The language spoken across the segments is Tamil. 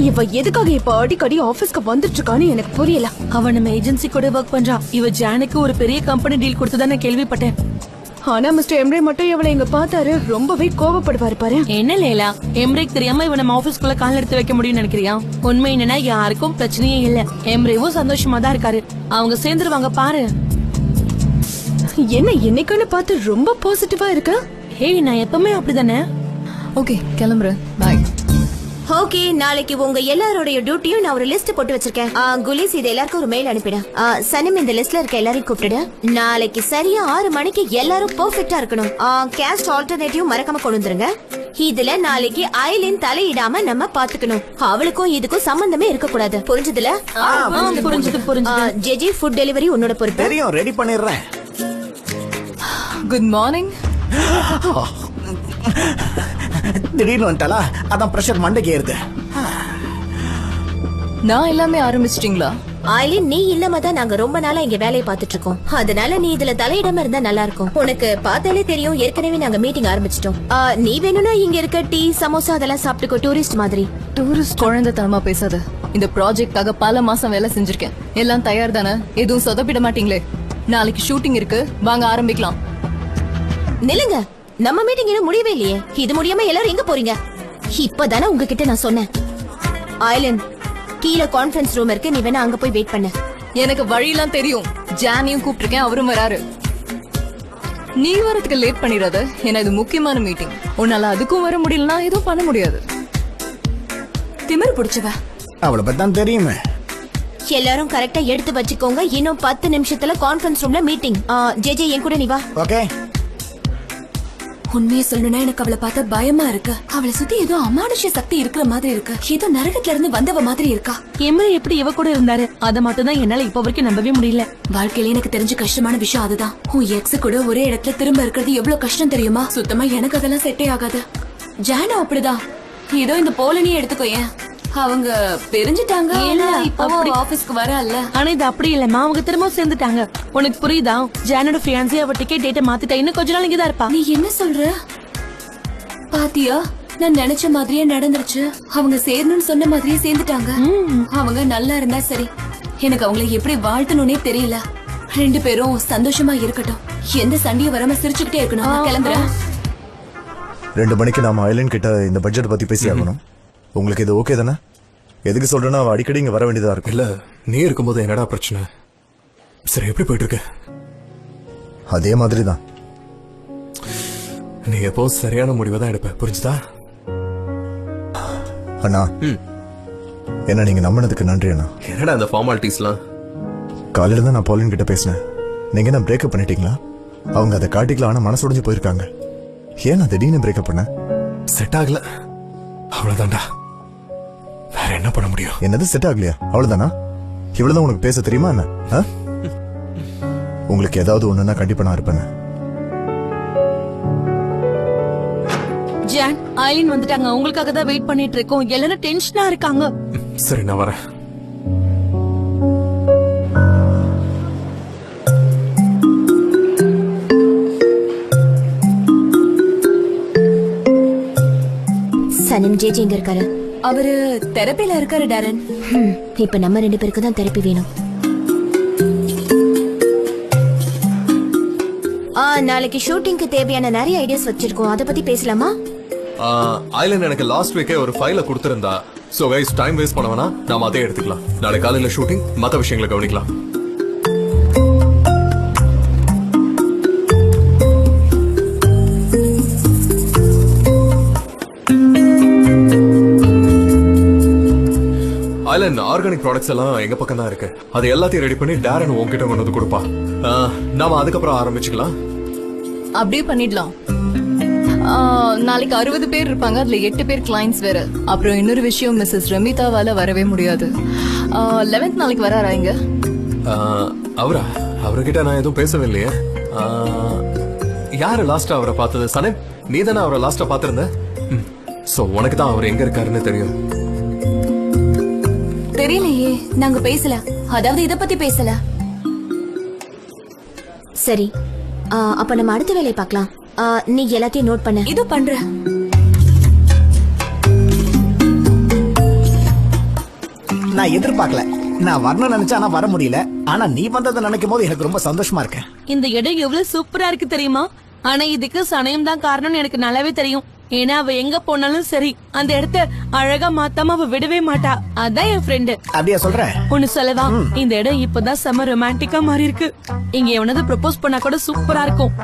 இவ எதுக்காக இப்ப அடிக்கடி ஆபீஸ்க்கு வந்துட்டு இருக்கான்னு எனக்கு புரியல. அவ நம்ம ஏஜென்சி கூட ஒர்க் பண்றா. இவ ஜானுக்கு ஒரு பெரிய கம்பெனி டீல் கொடுத்ததா நான் கேள்விப்பட்டேன். ஆனா மிஸ்டர் எம்ரே மட்டும் இவளை இங்க பார்த்தாரு ரொம்பவே கோவப்படுவாரு பாரு. என்ன லேலா, எம்ரேக்கு தெரியாம இவ நம்ம ஆபீஸ்க்குள்ள கால் எடுத்து வைக்க முடியும்னு நினைக்கிறியா? உண்மை என்னன்னா யாருக்கும் பிரச்சனையே இல்ல. எம்ரேவும் சந்தோஷமா தான் இருக்காரு. அவங்க சேர்ந்துருவாங்க பாரு. என்ன இன்னைக்குன்னு பார்த்து ரொம்ப பாசிட்டிவா இருக்க? ஏய், நான் எப்பவுமே அப்படிதானே. ஓகே, கிளம்புறேன். பாய். ஓகே, நாளைக்கு உங்க எல்லாரோட டியூட்டியும் நான் ஒரு லிஸ்ட் போட்டு வச்சிருக்கேன். குலிஸ் இது எல்லாருக்கும் ஒரு மெயில் அனுப்பிடு. சனிம் இந்த லிஸ்ட்ல இருக்க எல்லாரையும் கூப்பிட்டுடு. நாளைக்கு சரியா 6 மணிக்கு எல்லாரும் பெர்ஃபெக்ட்டா இருக்கணும். கேஸ்ட் ஆல்டர்னேட்டிவ் மறக்காம கொண்டு வந்துருங்க. இதுல நாளைக்கு ஐலின் தலையிடாம நம்ம பாத்துக்கணும். அவளுக்கும் இதுக்கும் சம்பந்தமே இருக்க கூடாது. புரிஞ்சதுல? புரிஞ்சது. ஜெஜி, ஃபுட் டெலிவரி உன்னோட பொறுப்பு. தெரியும், ரெடி பண்ணிடுறேன். Good morning. திடீர்னு வந்துட்டாளா, அதான் பிரஷர் மண்டைக்கு ஏறுது. நான் எல்லாமே ஆரம்பிச்சிட்டீங்களா? ஐலின், நீ இல்லாம தான் நாங்க ரொம்ப நாளா இங்க வேலையை பார்த்துட்டு இருக்கோம். அதனால நீ இதுல தலையிடாம இருந்தா நல்லா இருக்கும். உனக்கு பார்த்தாலே தெரியும், ஏற்கனவே நாங்க மீட்டிங் ஆரம்பிச்சிட்டோம். நீ வேணும்னா இங்க இருக்க டீ, சமோசா அதெல்லாம் சாப்பிட்டுக்கோ. டூரிஸ்ட் மாதிரி. டூரிஸ்ட் குழந்தை தனமா பேசாத. இந்த ப்ராஜெக்டாக பல மாசம் வேலை செஞ்சிருக்கேன். எல்லாம் தயார் தானே? எதுவும் சொதப்பிட மாட்டீங்களே? நாளைக்கு ஷூட்டிங் இருக்கு, வாங்க ஆரம்பிக்கலாம். நில்லுங்க, நம்ம மீட்டிங் இன்னும் முடியவே இல்லையே. இது முடியாம எல்லாரும் எங்க போறீங்க? இப்பதானே உங்ககிட்ட நான் சொன்னேன். ஐலன், கீழே கான்ஃபரன்ஸ் ரூம் இருக்கு, நீ வேணா அங்க போய் வெயிட் பண்ணு. எனக்கு வழியெல்லாம் தெரியும். ஜானியும் கூப்பிட்டிருக்கேன், அவரும் வராரு. நீ வரதுக்கு லேட் பண்ணிடாத. ஏன்னா இது முக்கியமான மீட்டிங். உன்னால அதுக்கும் வர முடியலன்னா எதுவும் பண்ண முடியாது. திமிரு பிடிச்சவ. அவளை பத்தி தான் தெரியுமே. எல்லாரும் கரெக்டா எடுத்து வச்சுக்கோங்க. இன்னும் 10 நிமிஷத்துல கான்ஃபரன்ஸ் ரூம்ல மீட்டிங். ஜே என் கூட நீ வா. ஓகே. உண்மையை சொல்லணும்னா எனக்கு அவளை பார்த்தா பயமா இருக்கு. அவளை சுத்தி ஏதோ அமானுஷ்ய சக்தி இருக்கிற மாதிரி இருக்கு. ஏதோ நரகத்துல இருந்து வந்தவ மாதிரி இருக்கா. எம்ரே எப்படி இவ கூட இருந்தாரு, அதை மட்டும் தான் என்னால இப்ப வரைக்கும் நம்பவே முடியல. வாழ்க்கையில எனக்கு தெரிஞ்ச கஷ்டமான விஷயம் அதுதான். உன் எக்ஸ் கூட ஒரே இடத்துல திரும்ப இருக்கிறது எவ்வளவு கஷ்டம் தெரியுமா? சுத்தமா எனக்கு அதெல்லாம் செட்டே ஆகாது. ஜானு அப்படிதான். ஏதோ இந்த போலனியே எடுத்துக்கோ. ஏன் அவங்க பிரிஞ்சுட்டாங்க, இப்ப ஆபீஸ்க்கு வரல. ஆனா இது அப்படி இல்லம்மா, அவங்க திரும்ப சேர்ந்துட்டாங்க. உனக்கு புரியுதா? ஜானோட ஃபியான்சி அவ டிக்கெட் டேட்டை மாத்திட்டா. இன்னும் கொஞ்ச நாள் இங்கதான் இருப்பா. நீ என்ன சொல்ற? பாத்தியா, நான் நினைச்ச மாதிரியே நடந்துருச்சு. அவங்க சேரணும்னு சொன்ன மாதிரியே சேர்ந்துட்டாங்க. அவங்க நல்லா இருந்தா சரி. எனக்கு அவங்களை எப்படி வாழ்த்தணும்னே தெரியல. 2 பேரும் சந்தோஷமா இருக்கட்டும். எந்த சண்டையும் வராம சிரிச்சுக்கிட்டே இருக்கணும். நான் கிளம்புறேன். 2 மணிக்கு நாம ஐலண்ட் கிட்ட இந்த பட்ஜெட் பத்தி பேசி ஆகணும். உங்களுக்கு இது ஓகே தானே? எதுக்கு சொல்றேன்னா அவ அடிக்கடி இங்க வர வேண்டியதா இருக்கும். இல்ல, நீ இருக்கும்போது என்னடா பிரச்சனை? சரி, எப்படி போயிட்டு இருக்க? அதே மாதிரி தான். நீ எப்போ சரியான முடிவை தான் எடுப்ப, புரிஞ்சுதா? அண்ணா, என்ன நீங்க நம்பினதுக்கு நன்றி அண்ணா. என்னடா அந்த ஃபார்மாலிட்டிஸ்லாம்? காலையில தான் நான் பாலின் கிட்ட பேசினேன். நீங்க என்ன பிரேக்கப் பண்ணிட்டீங்களா? அவங்க அதை காட்டிக்கலாம், ஆனா மனசு உடைஞ்சு போயிருக்காங்க. ஏன் நான் திடீர்னு பிரேக்கப் பண்ண? செட் ஆகல, அவ்வளவுதான்டா. வேற என்ன பண்ண முடியும்? என்னது செட் ஆகலையா? அவ்வளவுதானா? இவ்வளவுதான் உனக்கு பேச தெரியுமா என்ன? உங்களுக்கு ஏதாவது ஒண்ணுன்னா கண்டிப்பா நான் இருப்பேன். ஜான், ஐலின் வந்துட்டாங்க. உங்களுக்காக தான் வெயிட் பண்ணிட்டு இருக்கோம். எல்லாரும் டென்ஷனா இருக்காங்க. சரி, நான் வரேன். சனிம் ஜே எங்க இருக்காரு? அவரு தெரப்பில இருக்காரு டாரன். இப்ப நம்ம 2 பேருக்கு தான் தெரப்பி வேணும். நாளைக்கு ஷூட்டிங்க்கு தேவையான நிறைய ஐடியாஸ் வச்சிருக்கோம். அத பத்தி பேசலாமா? ஐலன் எனக்கு லாஸ்ட் வீக்கே ஒரு ஃபைல கொடுத்திருந்தா. சோ கைஸ், டைம் வேஸ்ட் பண்ண வேணாம், நாம அதே எடுத்துக்கலாம். நாளை காலையில ஷூட்டிங், மத்த விஷயங்களை கவனிக்கலாம். ஐலன் ஆர்கானிக் ப்ராடக்ட்ஸ் எல்லாம் எங்க பக்கம் தான் இருக்கு. அது எல்லாத்தையும் ரெடி பண்ணி டாரன் உன்கிட்ட கொண்டு வந்து கொடுப்பா. நாம அதுக்கப்புறம் ஆரம்பிச்சுக்கலாம். அப்படியே பண்ணிடலாம். நாளைக்கு 60 பேர் இருப்பாங்க. அதுல 8 பேர் கிளைண்ட்ஸ் வேற. அப்புறம் இன்னொரு விஷயம், மிஸ்ஸஸ் ரமிதாவால வரவே முடியாது. 11th நாளைக்கு வராரா இங்க? அவர்கிட்ட நான் எதுவும் பேசவே இல்லையே. யாரு லாஸ்டா அவரை பார்த்தது? சனே நீ தானே அவரை லாஸ்டா பாத்திருந்த. சோ உனக்கு தான் அவர் எங்க இருக்காருன்னு தெரியும். தெரியலையே, நாங்க பேசல. அதாவது இத பத்தி பேசல. சரி, அப்ப நம்ம அடுத்த வேலையை பார்க்கலாம். நீ எல்லாத்தையும் நோட் பண்ண. இது பண்ற. நான் எதிர்பார்க்கல. நான் வரணும்னு நினைச்சா ஆனா வர முடியல. ஆனா நீ வந்ததை நினைக்கும் போது எனக்கு ரொம்ப சந்தோஷமா இருக்கேன். இந்த இடம் எவ்வளவு சூப்பரா இருக்கு தெரியுமா? ஆனா இதுக்கு சனயம் தான் காரணம்னு எனக்கு நல்லாவே தெரியும். ஏன்னா அவ எங்க போனாலும் சரி அந்த இடத்த அழகா மாத்தாம அவ விடவே மாட்டா. அதான் என் ஃப்ரெண்டு. அப்படியா சொல்ற? ஒண்ணு சொல்லவா, இந்த இடம் இப்பதான் செம ரொமான்டிக்கா மாறி இருக்கு. இங்க எவனாவது ப்ரப்போஸ் பண்ணா கூட சூப்பரா இருக்கும்.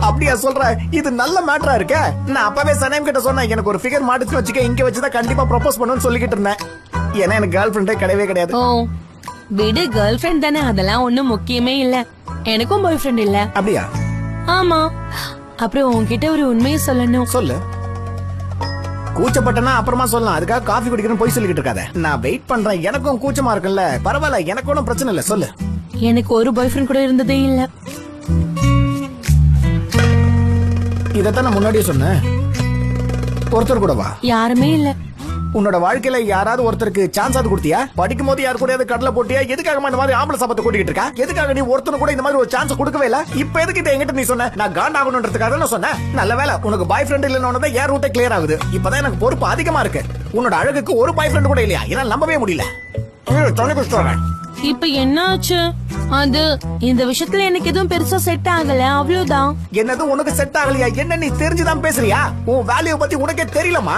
அப்படியா சொல்ற? இது நல்ல மேட்டரா இருக்க. நான் அப்பவே சனயம் கிட்ட சொன்னேன், எனக்கு ஒரு ஃபிகர் மாட்டுச்சு வச்சுக்க, இங்க வச்சுதான் கண்டிப்பா ப்ரப்போஸ் பண்ணுன்னு சொல்லிக்கிட்டு இருந்தேன். ஏன்னா எனக்கு கேர்ள் ஃபிரெண்டே கிடையவே கிடையாது. ஓ விடு, கேர்ள் ஃபிரெண்ட் தானே, அதெல்லாம் ஒண்ணும் முக்கியமே இல்ல. எனக்கும் பாய் ஃப்ரெண்ட் இல்ல. அப்படியா? ஆமா. அப்புறம் உன்கிட்ட ஒரு உண்மையை சொல்லணும். சொல்லு. கூச்சப்பட்டனா அப்புறமா சொல்லலாம். அதுக்காக காஃபி குடிக்கணும் போய் சொல்லிக்கிட்டு இருக்காத. நான் வெயிட் பண்றேன். எனக்கும் கூச்சமா இருக்குல்ல. பரவாயில்ல, எனக்கு ஒன்றும் பிரச்சனை இல்ல. சொல்லு. எனக்கு ஒரு பாய் ஃப்ரெண்ட் கூட இருந்ததே இல்ல. இதத்தான் நான் முன்னாடியே சொன்னேன். ஒருத்தர் கூடவா? யாருமே இல்ல. உன்னோட வாழ்க்கையில யாராவது ஒருத்தருக்கு சான்ஸ் ஆது கொடுத்தியா? படிக்கும் போது யாரு கூடயாவது கடலை போட்டியா? எதுக்காக இந்த மாதிரி ஆம்பளை சாபத்தை கூட்டிட்டு இருக்கா? எதுக்காக நீ ஒருத்தனு கூட இந்த மாதிரி ஒரு சான்ஸ் கொடுக்கவே இல்ல? இப்ப எதுக்கு இதை என்கிட்ட நீ சொன்ன? நான் காண்டாகணுன்றதுக்காக நான் சொன்னேன். நல்ல வேலை உனக்கு பாய் ஃப்ரெண்ட் இல்லைன்னு ஏன் ரூட்டே கிளியர் ஆகுது. இப்பதான் எனக்கு பொறுப்பு அதிகமா இருக்கு. உன்னோட அழகுக்கு ஒரு பாய் ஃப்ரெண்ட் கூட இல்லையா? என்னால நம்பவே முடியல. இப்ப என்ன ஆச்சு? அது இந்த விஷயத்துல எனக்கு எதுவும் பெருசா செட் ஆகல, அவ்வளவுதான். என்னது உனக்கு செட் ஆகலையா? என்ன நீ தெரிஞ்சுதான் பேசுறியா? உன் வேல்யூ பத்தி உனக்கே தெரியலமா?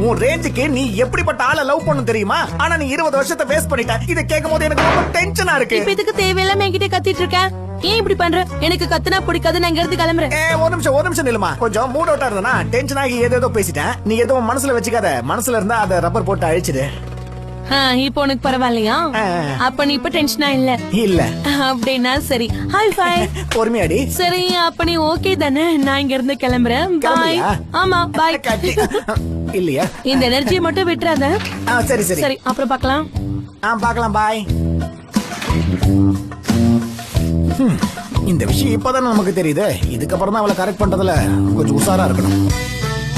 உன் ரேஞ்சுக்கு நீ எப்படிப்பட்ட ஆளை லவ் பண்ணு தெரியுமா? ஆனா நீ 20 வருஷத்தை வேஸ்ட் பண்ணிட்ட. இதை கேட்கும் போது எனக்கு ரொம்ப டென்ஷனா இருக்கு. இப்ப இதுக்கு தேவையில்லாம என்கிட்ட கத்திட்டு இருக்க. ஏன் இப்படி பண்ற? எனக்கு கத்துனா பிடிக்காது, நான் இங்க இருந்து கிளம்புறேன். ஒரு நிமிஷம் நில்லுமா. கொஞ்சம் மூட் அவுட்டா இருந்தா டென்ஷன் ஆகி ஏதோ பேசிட்டேன். நீ எதுவும் மனசுல வச்சுக்காத. மனசுல இருந்தா அதை ரப்பர் போட்டு அழிச்சிடு. இப்போ உனக்கு பரவாயில்லையா? அப்ப நீ இப்ப டென்ஷனா இல்ல? இல்ல. அப்படின்னா சரி, ஹை ஃபை. பொறுமையாடி. சரி, அப்ப நீ ஓகே தானே? நான் இங்க இருந்து கிளம்புறேன். பாய். ஆமா பாய். இல்லையா? இந்த எனர்ஜியை மட்டும் விட்டுறாத. சரி சரி சரி, அப்புறம் பார்க்கலாம். பார்க்கலாம். பாய். இந்த விஷயம் இப்பதான் நமக்கு தெரியுது. இதுக்கப்புறம் தான் அவளை கரெக்ட் பண்றதுல கொஞ்சம் உஷாரா இருக்கணும்.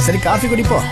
சரி, காஃபி குடிப்போம்.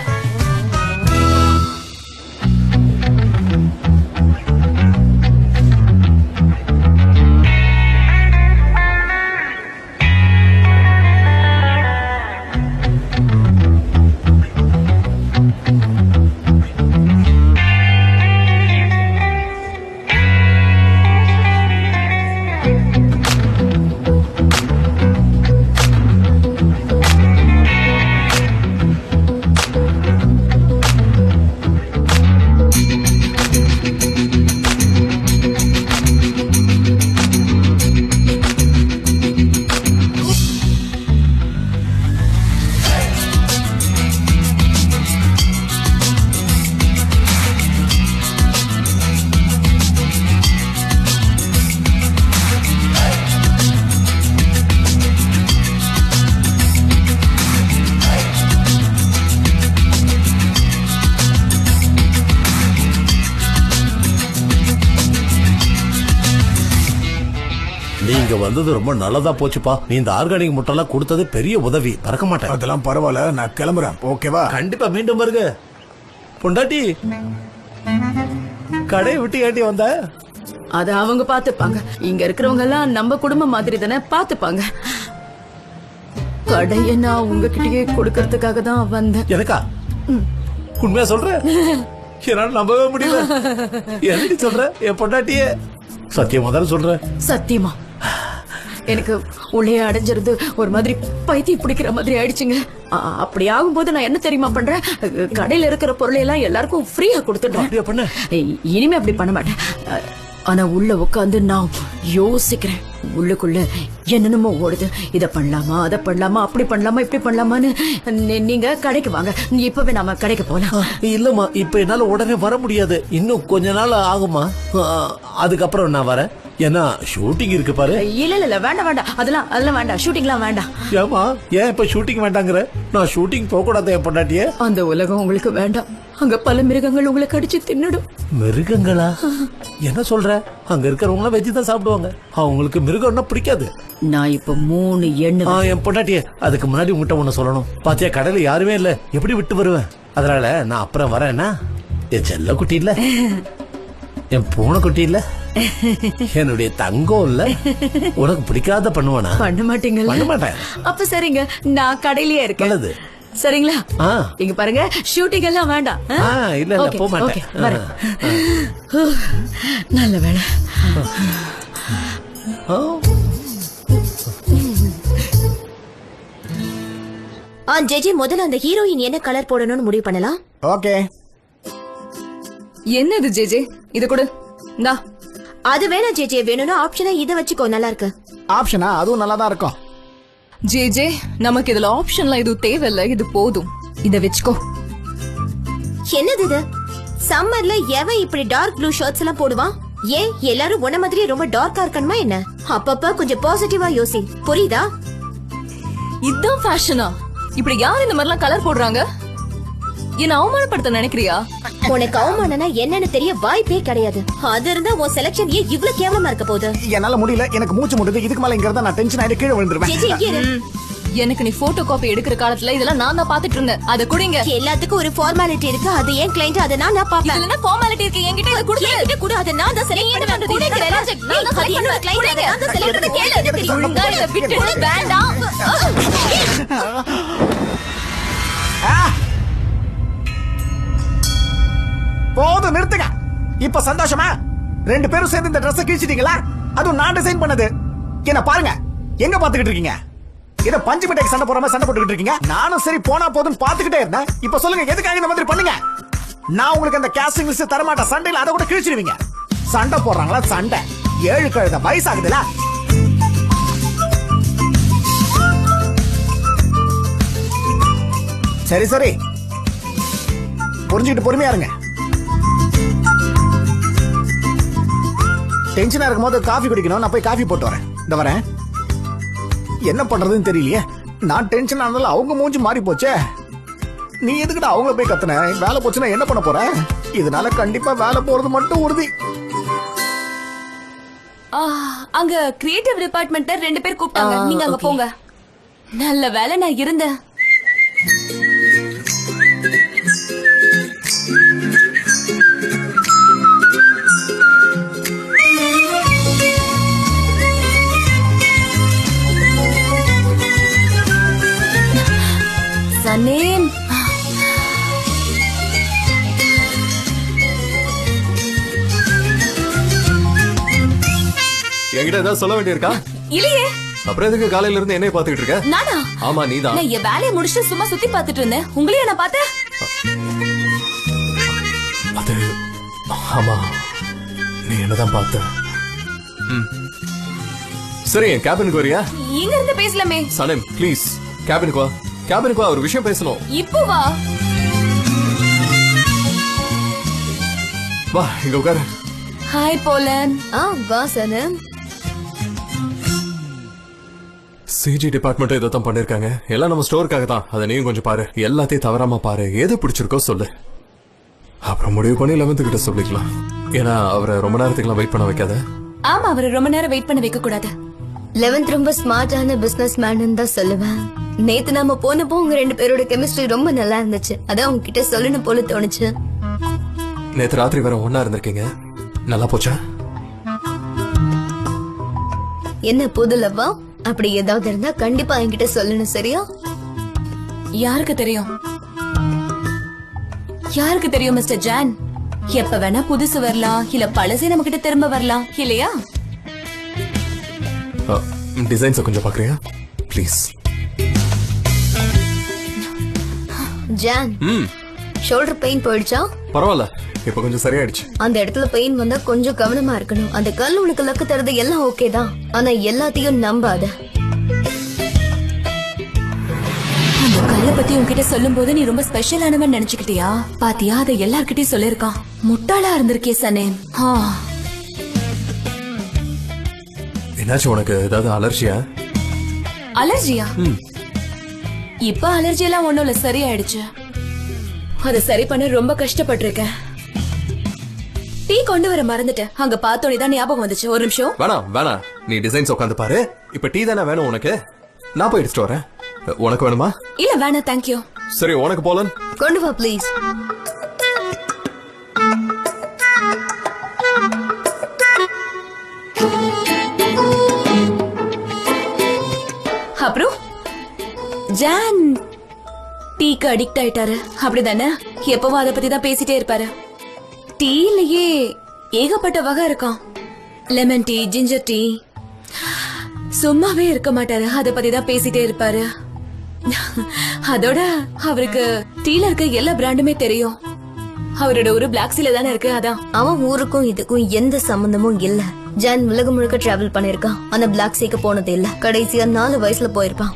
நீங்க வந்தது ரொம்ப நல்லதா போச்சுப்பா. நீ இந்த ஆர்கானிக் முட்டைலாம் கொடுத்தது பெரிய உதவி. மறக்க மாட்டேன். அதெல்லாம் பரவாயில்ல, நான் கிளம்புறேன். ஓகேவா? கண்டிப்பா மீண்டும் வருக. பொண்டாட்டி, கடையை விட்டு ஏட்டி வந்த? அத அவங்க பாத்துப்பாங்க. இங்க இருக்கிறவங்க எல்லாம் நம்ம குடும்பம் மாதிரி தானே, பாத்துப்பாங்க. கடையை நான் உங்ககிட்டயே கொடுக்கறதுக்காக தான் வந்தேன். எனக்கா? உண்மையா சொல்ற? என்னால நம்பவே முடியல. என்னடி சொல்ற? என் பொண்டாட்டியே சத்தியமா தானே சொல்ற? சத்தியமா. எனக்கு உள்ளே அடைஞ்சிருந்து ஒரு மாதிரி பைத்தியம் பிடிக்கிற மாதிரி ஆயிடுச்சுங்க. அப்படி ஆகும்போது நான் என்ன தெரியுமா பண்றேன்? கடையில இருக்கிற பொருளை எல்லாம் எல்லாருக்கும் ஃப்ரீயா கொடுத்துட்டேன். இனிமே அப்படி பண்ண மாட்டேன். ஆனா உள்ள உட்காந்து நான் யோசிக்கிறேன். உள்ளுக்குள்ள என்னென்னமோ ஓடுது. இத பண்ணலாமா, அதை பண்ணலாமா, அப்படி பண்ணலாமா, இப்படி பண்ணலாமான்னு. நீங்க கடைக்கு வாங்க, இப்பவே நாம கடைக்கு போலாம். இல்லம்மா, இப்ப என்னால உடனே வர முடியாது. இன்னும் கொஞ்ச நாள் ஆகுமா. அதுக்கப்புறம் நான் வரேன். ஏன்னா ஷூட்டிங் இருக்கு பாரு. இல்ல வேண்டாம் அதெல்லாம் வேண்டாம், ஷூட்டிங்லாம் வேண்டாம். ஏமா ஏன் இப்ப ஷூட்டிங் வேண்டாங்கிற? நான் ஷூட்டிங் போக கூடாது என் பொண்டாட்டியே. அந்த உலகம் உங்களுக்கு வேண்டாம். அங்க பல மிருகங்கள் உங்களை கடிச்சு தின்னுடும். மிருகங்களா? என்ன சொல்ற? அங்க இருக்கிறவங்க வெஜ் தான் சாப்பிடுவாங்க. அவங்களுக்கு மிருகம்னா பிடிக்காது. நான் இப்ப 3 எண்ணு. என் பொண்டாட்டியே, அதுக்கு முன்னாடி உங்ககிட்ட ஒண்ணு சொல்லணும். பாத்தியா, கடையில யாருமே இல்ல, எப்படி விட்டு வருவேன்? அதனால நான் அப்புறம் வரேன்னா, என் செல்ல குட்டி இல்ல, என் பூனை குட்டி இல்ல, என்னுடைய தங்கம் இல்ல, உனக்கு பிடிக்காத பண்ணுவானா? பண்ண மாட்டீங்க. பண்ண மாட்டேன். அப்ப சரிங்க, நான் கடையிலேயே இருக்கேன். நல்லது. சரிங்களா? இங்க பாருங்க, ஷூட்டிங் எல்லாம் வேண்டாம். இல்ல போக மாட்டேன். நல்ல வேலை. ஜெஜி, முதல்ல அந்த ஹீரோயின் என்ன கலர் போடணும்னு முடிவு பண்ணலாம். ஓகே. என்னது ஜேஜே? இது கொடு. இந்தா. அது வேணாம் ஜெஜி, வேணும்னா ஆப்ஷனா இதை வச்சுக்கோ, நல்லா இருக்கு. ஆப்ஷனா? அதுவும் நல்லா தான் இருக்கும். ஜேஜே, நமக்கு இதுல ஆப்ஷன்லாம் எதுவும் தேவையில்ல, இது போதும். இத வச்சுக்கோ. என்னது இது? சம்மர்ல எவன் இப்படி டார்க் ப்ளூ ஷர்ட்ஸ் எல்லாம் போடுவான்? ஏன் எல்லாரும் உன்ன மாதிரியே ரொம்ப டார்க்கா இருக்கணுமா என்ன? அப்பப்ப கொஞ்சம் பாசிட்டிவா யோசி, புரியுதா? இதுதான் ஃபேஷனா? இப்படி யார் இந்த மாதிரிலாம் கலர் போடுறாங்க? என்ன அவமானப்படுத்த நினைக்கிறியா? உனக்கு அவமானனா என்னன்னு தெரிய வாய்ப்பே கிடையாது. அது இருந்தா உன் செலக்ஷன் ஏன் இவ்வளவு கேவலமா இருக்க போகுது? என்னால முடியல, எனக்கு மூச்சு முடுது. இதுக்கு மேல இங்க இருந்தா நான் டென்ஷன் ஆயிட்டு கீழே விழுந்துருவேன். எனக்கு நீ போட்டோ காப்பி எடுக்கிற காலத்துல இதெல்லாம் நான் தான் பாத்துட்டு இருந்தேன். அத குடிங்க. எல்லாத்துக்கும் ஒரு ஃபார்மாலிட்டி இருக்கு. அது ஏன் கிளையன்ட், அத நான் பாப்பேன். இதுல என்ன ஃபார்மாலிட்டி இருக்கு? என்கிட்ட இத குடுங்க. என்கிட்ட குடு, அத நான் தான் செலக்ட் பண்ணுவேன். குடுங்க ப்ராஜெக்ட். நான் தான் செலக்ட் பண்ணுவேன். கிளையன்ட் அத நான் தான் செலக்ட் பண்ணி கேளு. நான் இத விட்டு வேண்டாம். போதும், நிறுத்துங்க. இப்ப சந்தோஷமா? 2 பேரும் சேர்ந்து இந்த ட்ரெஸ் கிழிச்சிட்டீங்களா? அதுவும் நான் டிசைன் பண்ணது. என்ன பாருங்க, எங்க பாத்துக்கிட்டு இருக்கீங்க? இத பஞ்சு மிட்டாய்க்கு சண்டை போடாம சண்டை போட்டுக்கிட்டு இருக்கீங்க. நானும் சரி போனா போதும் பாத்துக்கிட்டே இருந்தேன். இப்ப சொல்லுங்க, எதுக்காக இந்த மாதிரி பண்ணுங்க? நான் உங்களுக்கு அந்த கேஸ்டிங் லிஸ்ட் தரமாட்டேன். சண்டையில அதை கூட கிழிச்சிருவீங்க. சண்டை போடுறாங்களா? சண்டை 7 கழுத வயசாகுதுல. சரி சரி, புரிஞ்சுக்கிட்டு பொறுமையா இருங்க. டென்ஷனா இருக்கும் போது காஃபி குடிக்கணும். நான் போய் காஃபி போட்டு வரேன். இந்த வரேன். என்ன பண்றதுன்னு தெரியலையே. நான் டென்ஷன் ஆனாலும் அவங்க மூஞ்சி மாறி போச்சே. நீ எதுக்குடா அவங்கள போய் கத்துன? வேலை போச்சுன்னா என்ன பண்ண போற? இதனால கண்டிப்பா வேலை போறது மட்டும் உறுதி. அங்க கிரியேட்டிவ் டிபார்ட்மெண்ட்ல 2 பேர் கூப்பிட்டாங்க. நீங்க அங்க போங்க. நல்ல வேலை நான் இருந்தேன். சனேன், என்கிட்ட ஏதாவது சொல்ல வேண்டியிருக்கா? இல்லையே. அப்புறம் எதுக்கு காலையில இருந்து என்னைய பாத்துக்கிட்டு இருக்க? நானா? ஆமா, நீதான். நான் என் வேலையை முடிச்சுட்டு சும்மா சுத்தி பாத்துட்டு இருந்தேன். உங்களையே நான் பார்த்தேன். அது ஆமா, நீ என்னதான் பார்த்த. சரி, என் கேபினுக்கு வரியா? இங்க இருந்து பேசலாமே. சனேம், ப்ளீஸ் கேபினுக்கு வா. கேபினுக்கு வா, ஒரு விஷயம் பேசணும். இப்போ வா. வா, இங்க உட்காரு. ஹாய் போலன். வா சனு. சிஜி டிபார்ட்மெண்ட் இதை தான் பண்ணிருக்காங்க. எல்லாம் நம்ம ஸ்டோருக்காக தான். அதை நீயும் கொஞ்சம் பாரு. எல்லாத்தையும் தவறாம பாரு. எது பிடிச்சிருக்கோ சொல்லு. அப்புறம் முடிவு பண்ணி 11th கிட்ட சொல்லிக்கலாம். ஏன்னா அவரை ரொம்ப நேரத்துக்குலாம் வெயிட் பண்ண வைக்காத. ஆமா, அவரை ரொம்ப நேரம் வெயிட் பண்ண வைக்க கூடாது. 11th ரொம்ப ஸ்மார்ட்டான பிசினஸ் மேன் தான் சொல்லுவேன். நேத்து நாம போனப்போ உங்க 2 பேரோட கெமிஸ்ட்ரி ரொம்ப நல்லா இருந்துச்சு. அதான் உங்ககிட்ட சொல்லணும் போல தோணுச்சு. நேத்து ராத்திரி வேற ஒன்னா இருந்திருக்கீங்க. நல்லா போச்சா? என்ன புது லவ்வா? அப்படி ஏதாவது இருந்தா கண்டிப்பா என்கிட்ட சொல்லணும், சரியா? யாருக்கு தெரியும்? யாருக்கு தெரியும் மிஸ்டர் ஜான்? எப்ப வேணா புதுசு வரலாம், இல்ல பழசே நம்ம கிட்ட திரும்ப வரலாம், இல்லையா? டிசைன்ஸ கொஞ்சம் பாக்குறியா ப்ளீஸ்? ஜான், ஷோல்டர் பெயின் போயிடுச்சா? பரவாயில்ல, இப்ப கொஞ்சம் சரியாயிடுச்சு. அந்த இடத்துல பெயின் வந்தா கொஞ்சம் கவனமா இருக்கணும். அந்த கல் உனக்கு லக்கு தரது எல்லாம் ஓகே தான், ஆனா எல்லாத்தையும் நம்பாத. அந்த கல்ல பத்தி உன்கிட்ட சொல்லும் போது நீ ரொம்ப ஸ்பெஷலானவன் நினைச்சுக்கிட்டியா? பாத்தியா, அதை எல்லார்கிட்டயும் சொல்லிருக்கான். முட்டாளா இருந்திருக்கே சனேன். என்னாச்சு உனக்கு? ஏதாவது அலர்ஜியா? அலர்ஜியா? இப்ப அலர்ஜி எல்லாம் ஒண்ணும் இல்ல, சரியாயிடுச்சு. அதை சரி பண்ண ரொம்ப கஷ்டப்பட்டிருக்கேன். டீ கொண்டு வர மறந்துட்டேன். அங்க பார்த்தோன்னே தான் ஞாபகம் வந்துச்சு. ஒரு நிமிஷம். வேணாம், நீ டிசைன்ஸ் உட்காந்து பாரு. இப்ப டீ தானே வேணும் உனக்கு? நான் போய் எடுத்துட்டு வரேன். உனக்கு வேணுமா? இல்ல வேணாம், தேங்க்யூ. சரி, உனக்கு போலன் கொண்டு வா ப்ளீஸ். அப்புறம் ஜான் டீக்கு அடிக்ட் ஆயிட்டாரு, அப்படிதானே? எப்பவும் அதை பத்தி தான் பேசிட்டே இருப்பாரு. டீலயே ஏகப்பட்ட வகை இருக்கான். Lemon tea, ginger tea. சும்மாவே இருக்க மாட்டாரு, அதை பத்தி தான் பேசிட்டே இருப்பாரு. அதோட அவருக்கு டீல இருக்க எல்லா பிராண்டுமே தெரியும். அவரோட ஒரு பிளாக் சீல தானே இருக்கு, அதான். அவன் ஊருக்கும் இதுக்கும் எந்த சம்பந்தமும் இல்ல. ஜான் உலகம் முழுக்க டிராவல் பண்ணிருக்கான். அந்த பிளாக் சீக்கு போனது இல்ல. கடைசியா 4 வயசுல போயிருப்பான்.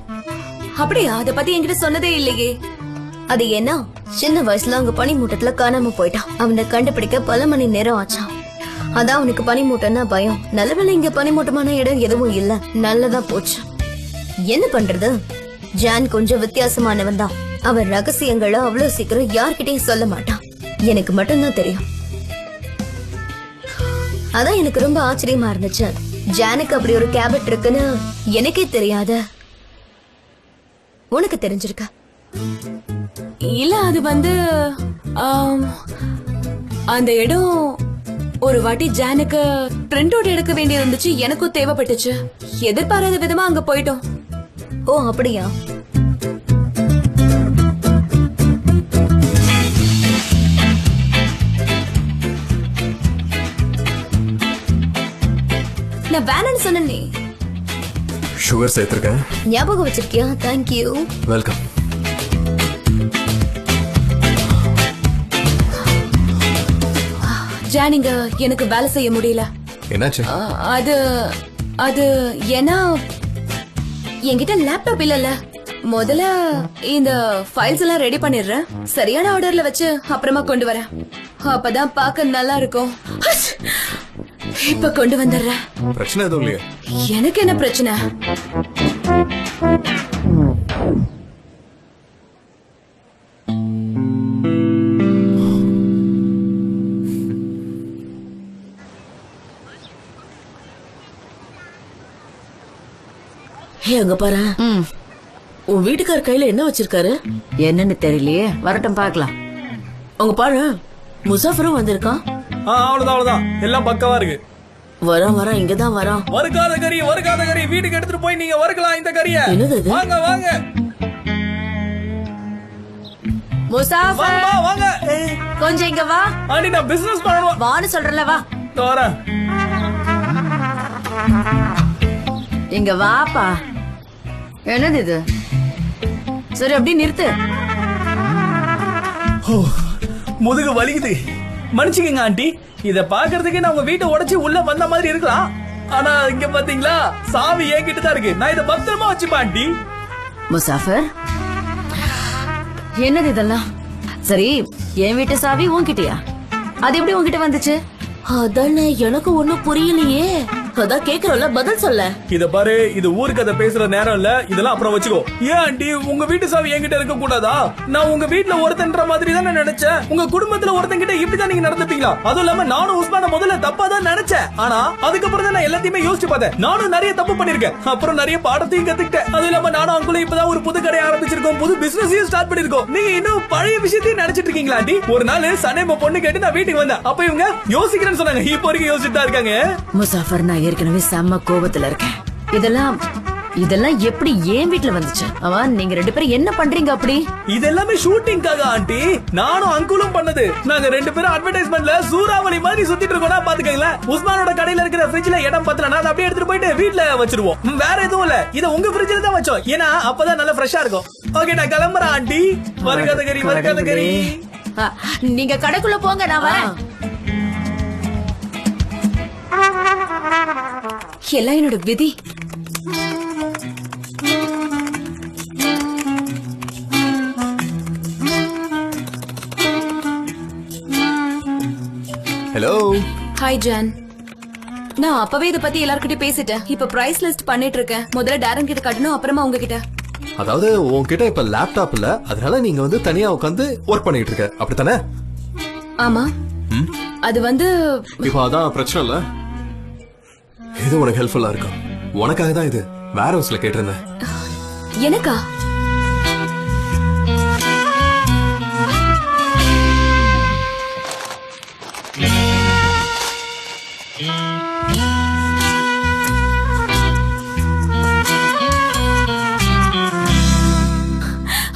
அப்படியா? அத பத்தி என்கிட்ட சொன்னதே இல்லையே. அது ஏன்னா சின்ன வயசுல அங்க பனிமூட்டத்துல காணாம போயிட்டான். அவனை கண்டுபிடிக்க பல மணி நேரம் ஆச்சான். அதான் அவனுக்கு பனிமூட்டம்னா பயம். நல்லவேளை இங்க பனிமூட்டமான இடம் எதுவும் இல்ல, நல்லதா போச்சு. என்ன பண்றது? ஜான் கொஞ்சம் வித்தியாசமானவன் தான். அவன் ரகசியங்களை அவ்வளவு சீக்கிரம் யார்கிட்டயும் சொல்ல மாட்டான். எனக்கு மட்டும்தான் தெரியும். அதான் எனக்கு ரொம்ப ஆச்சரியமா இருந்துச்சு. ஜானுக்கு அப்படி ஒரு கேபட் இருக்குன்னு எனக்கே தெரியாத. உனக்கு தெரிஞ்சிருக்க? இல்ல, அது வந்து அந்த இடம் ஒரு வாட்டி ஜானுக்கு பிரிண்ட் அவுட் எடுக்க வேண்டியது இருந்துச்சு. எனக்கும் தேவைப்பட்டுச்சு. எதிர்பாராத விதமா அங்க போயிட்டோம். ஓ அப்படியா? நான் வேணும்னு சொன்னே. சுகர் சேர்த்திருக்கேன். ஞாபகம் வச்சிருக்கியா? தேங்க்யூ. வெல்கம். ஜானிங்க எனக்கு வேலை செய்ய முடியல. என்னாச்சு? அது அது ஏன்னா என்கிட்ட லேப்டாப் இல்லல. முதல்ல இந்த ஃபைல்ஸ் எல்லாம் ரெடி பண்ணிடுறேன். சரியான ஆர்டர்ல வச்சு அப்புறமா கொண்டு வரேன். அப்பதான் பார்க்க நல்லா இருக்கும். இப்ப கொண்டு வந்துடுறேன். பிரச்சனை எதுவும் இல்லையா? எனக்கு என்ன பிரச்சனை? அங்க பாரு, உன் வீட்டுக்கார கையில என்ன வச்சிருக்காரு என்னன்னு தெரியலையே. வரட்டும் பாக்கலாம். அவங்க பாரு, முசாஃபரும் வந்திருக்கான். அவ்வளவுதான், எல்லாம் பக்கவா இருக்கு. வரான் இங்கதான் வரான். வறுக்காத கறி வீட்டுக்கு எடுத்துட்டு போய் நீங்க வறுக்கலாம் இந்த கறிய. வாங்க வாங்க முசாஃபர், வாங்க கொஞ்சம் இங்க வா. ஆண்டி, நான் பிசினஸ் பண்ணணும். வான்னு சொல்றல, வா. வரேன். இங்க வாப்பா. என்னது இது? சரி, அப்படியே நிறுத்து. முதுகு வலிக்குது, மன்னிச்சுக்கங்க ஆண்டி. இத பாக்குறதுக்கு நான் உங்க வீட்டை உடைச்சு உள்ள வந்த மாதிரி இருக்கலாம். ஆனா இங்க பாத்தீங்களா, சாவி என்கிட்ட தான் இருக்கு. நான் இத பத்திரமா வச்சுப்பேன் ஆண்டி. முசாஃபர், என்னது இதெல்லாம்? சரி, என் வீட்டு சாவி உன்கிட்டயா? அது எப்படி உன்கிட்ட வந்துச்சு? அதானே எனக்கு ஒண்ணும் புரியலையே. அதான் கேக்குறோம்ல, பதில் சொல்ல. இத பாரு, இது ஊர் கதை பேசுற நேரம் இல்ல. இதெல்லாம் அப்புறம் வச்சுக்கோ. ஏன் ஆண்டி, உங்க வீட்டு சாவி என்கிட்ட இருக்க கூடாதா? நான் உங்க வீட்டுல ஒருத்தன்ற மாதிரி தான் நினைச்சேன். உங்க குடும்பத்துல ஒருத்தன் கிட்ட இப்படிதான் நீங்க நடந்துப்பீங்களா? அதுவும் இல்லாம நானும் உஸ்மான முதல்ல தப்பா தான் நினைச்சேன். ஆனா அதுக்கப்புறம் தான் நான் எல்லாத்தையுமே யோசிச்சு பார்த்தேன். நானும் நிறைய தப்பு பண்ணிருக்கேன். அப்புறம் நிறைய பாடத்தையும் கத்துக்கிட்டேன். அதுவும் இல்லாம நானும் அங்குள்ள இப்பதான் ஒரு புது கடை ஆரம்பிச்சிருக்கோம், புது பிசினஸையும் ஸ்டார்ட் பண்ணிருக்கோம். நீங்க இன்னும் பழைய விஷயத்தையும் நினைச்சிட்டு இருக்கீங்களா ஆண்டி? ஒரு நாள் சனேம பொண்ணு கேட்டு நான் வீட்டுக்கு வந்தேன். அப்ப இவங்க யோசிக்கிறேன்னு சொன்னாங்க. இப்போ வரைக்கும் யோசிச்சுட்டு தான் இருக்காங்க. முசாஃபர், நான் ஏற்கனவே செம்ம கோபத்துல இருக்கேன். இதெல்லாம் எப்படி என் வீட்டுல வந்துச்சு? அவன், நீங்க 2 பேரும் என்ன பண்றீங்க அப்படி? இது எல்லாமே ஷூட்டிங்காக ஆண்டி. நானும் அங்குலும் பண்ணது. நாங்க 2 பேரும் அட்வர்டைஸ்மெண்ட்ல சூறாவளி மாதிரி சுத்திட்டு இருக்கோம்னா பாத்துக்கங்களேன். உஸ்மானோட கடையில இருக்கிற ஃப்ரிட்ஜ்ல இடம் பத்தலனா அதை அப்படியே எடுத்துட்டு போயிட்டு வீட்ல வச்சிருவோம். வேற எதுவும் இல்ல. இத உங்க ஃப்ரிட்ஜ்ல தான் வச்சோம். ஏன்னா அப்பதான் நல்லா ஃப்ரெஷ்ஷா இருக்கும். ஓகே, நான் கிளம்புறேன் ஆண்டி. வறுக்காத கறி. நீங்க கடைக்குள்ள போங்க, நான் வரேன். எல்லாம் என்னோட விதி. ஹலோ. Hi John. நான் அப்பவே இத பத்தி எல்லார்கிட்டயும் பேசிட்டேன். இப்ப பிரைஸ் லிஸ்ட் பண்ணிட்டு இருக்கேன். முதல்ல டாரன் கிட்ட கட்டணும், அப்புறமா உங்ககிட்ட. அதாவது உன்கிட்ட இப்ப லேப்டாப் இல்ல, அதனால நீங்க வந்து தனியா உட்காந்து ஒர்க் பண்ணிட்டு இருக்க, அப்படித்தானே? ஆமா. அது வந்து இப்போ அதான் பிரச்சனை இல்ல. இது உனக்கு ஹெல்ப்ஃபுல்லா இருக்கும். உனக்காக தான் இது. வேற ஹவுஸ்ல கேட்டிருந்தேன். எனக்கா?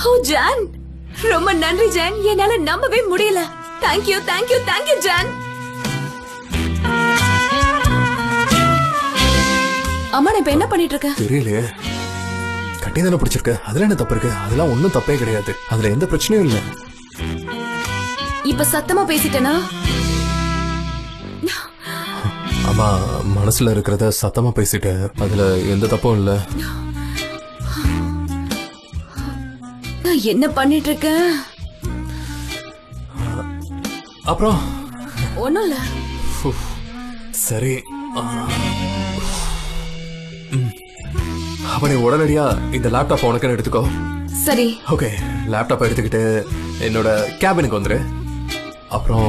ஓ ஜான், ரொம்ப நன்றி ஜான். என்னால நம்பவே முடியல. Thank you thank you thank you John. அம்மா நான் இப்ப என்ன பண்ணிட்டு இருக்க? தெரியலையே. கட்டி தானே பிடிச்சிருக்க, அதுல என்ன தப்பு இருக்கு? அதெல்லாம் ஒன்னும் தப்பே கிடையாது. அதுல எந்த பிரச்சனையும் இல்ல. இப்ப சத்தமா பேசிட்டேனா? ஆமா, மனசுல இருக்கிறத சத்தமா பேசிட்ட, அதுல எந்த தப்பும் இல்ல. நான் என்ன பண்ணிட்டு இருக்கேன்? அப்புறம் ஒண்ணும் இல்ல. சரி, அப்ப நீ உடனடியா இந்த லேப்டாப் உனக்குன்னு எடுத்துக்கோ. சரி. ஓகே, லேப்டாப் எடுத்துக்கிட்டு என்னோட கேபினுக்கு வந்துரு. அப்புறம்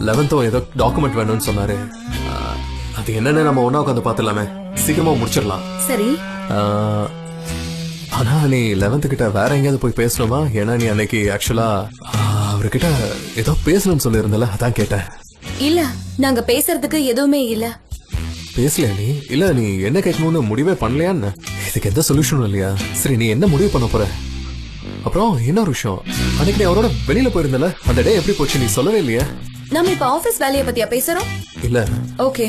11th ஏதோ டாக்குமெண்ட் வேணும்னு சொன்னாரு. அது என்னன்னு நம்ம ஒன்னா உட்காந்து பாத்துலாமே, சீக்கிரமா முடிச்சிடலாம். சரி. ஆனா நீ 11th கிட்ட வேற எங்கேயாவது போய் பேசணுமா? ஏன்னா நீ அன்னைக்கு ஆக்சுவலா அவர்கிட்ட ஏதோ பேசணும்னு சொல்லி இருந்தல, அதான் கேட்டேன். இல்ல, நாங்க பேசுறதுக்கு எதுவுமே இல்ல. பேசலையா நீ? இல்ல, நீ என்ன கேட்கணும்னு முடிவே பண்ணலையான்னு? இதுக்கு எந்த சொல்யூஷனும் இல்லையா? சரி, நீ என்ன முடிவு பண்ண போற? அப்புறம் இன்னொரு விஷயம், அன்னைக்கு நீ அவரோட வெளியில போயிருந்தல, அந்த டே எப்படி போச்சு? நீ சொல்லவே இல்லையா? நம்ம இப்ப ஆபீஸ் வேலைய பத்தியா பேசுறோம்? இல்ல. ஓகே.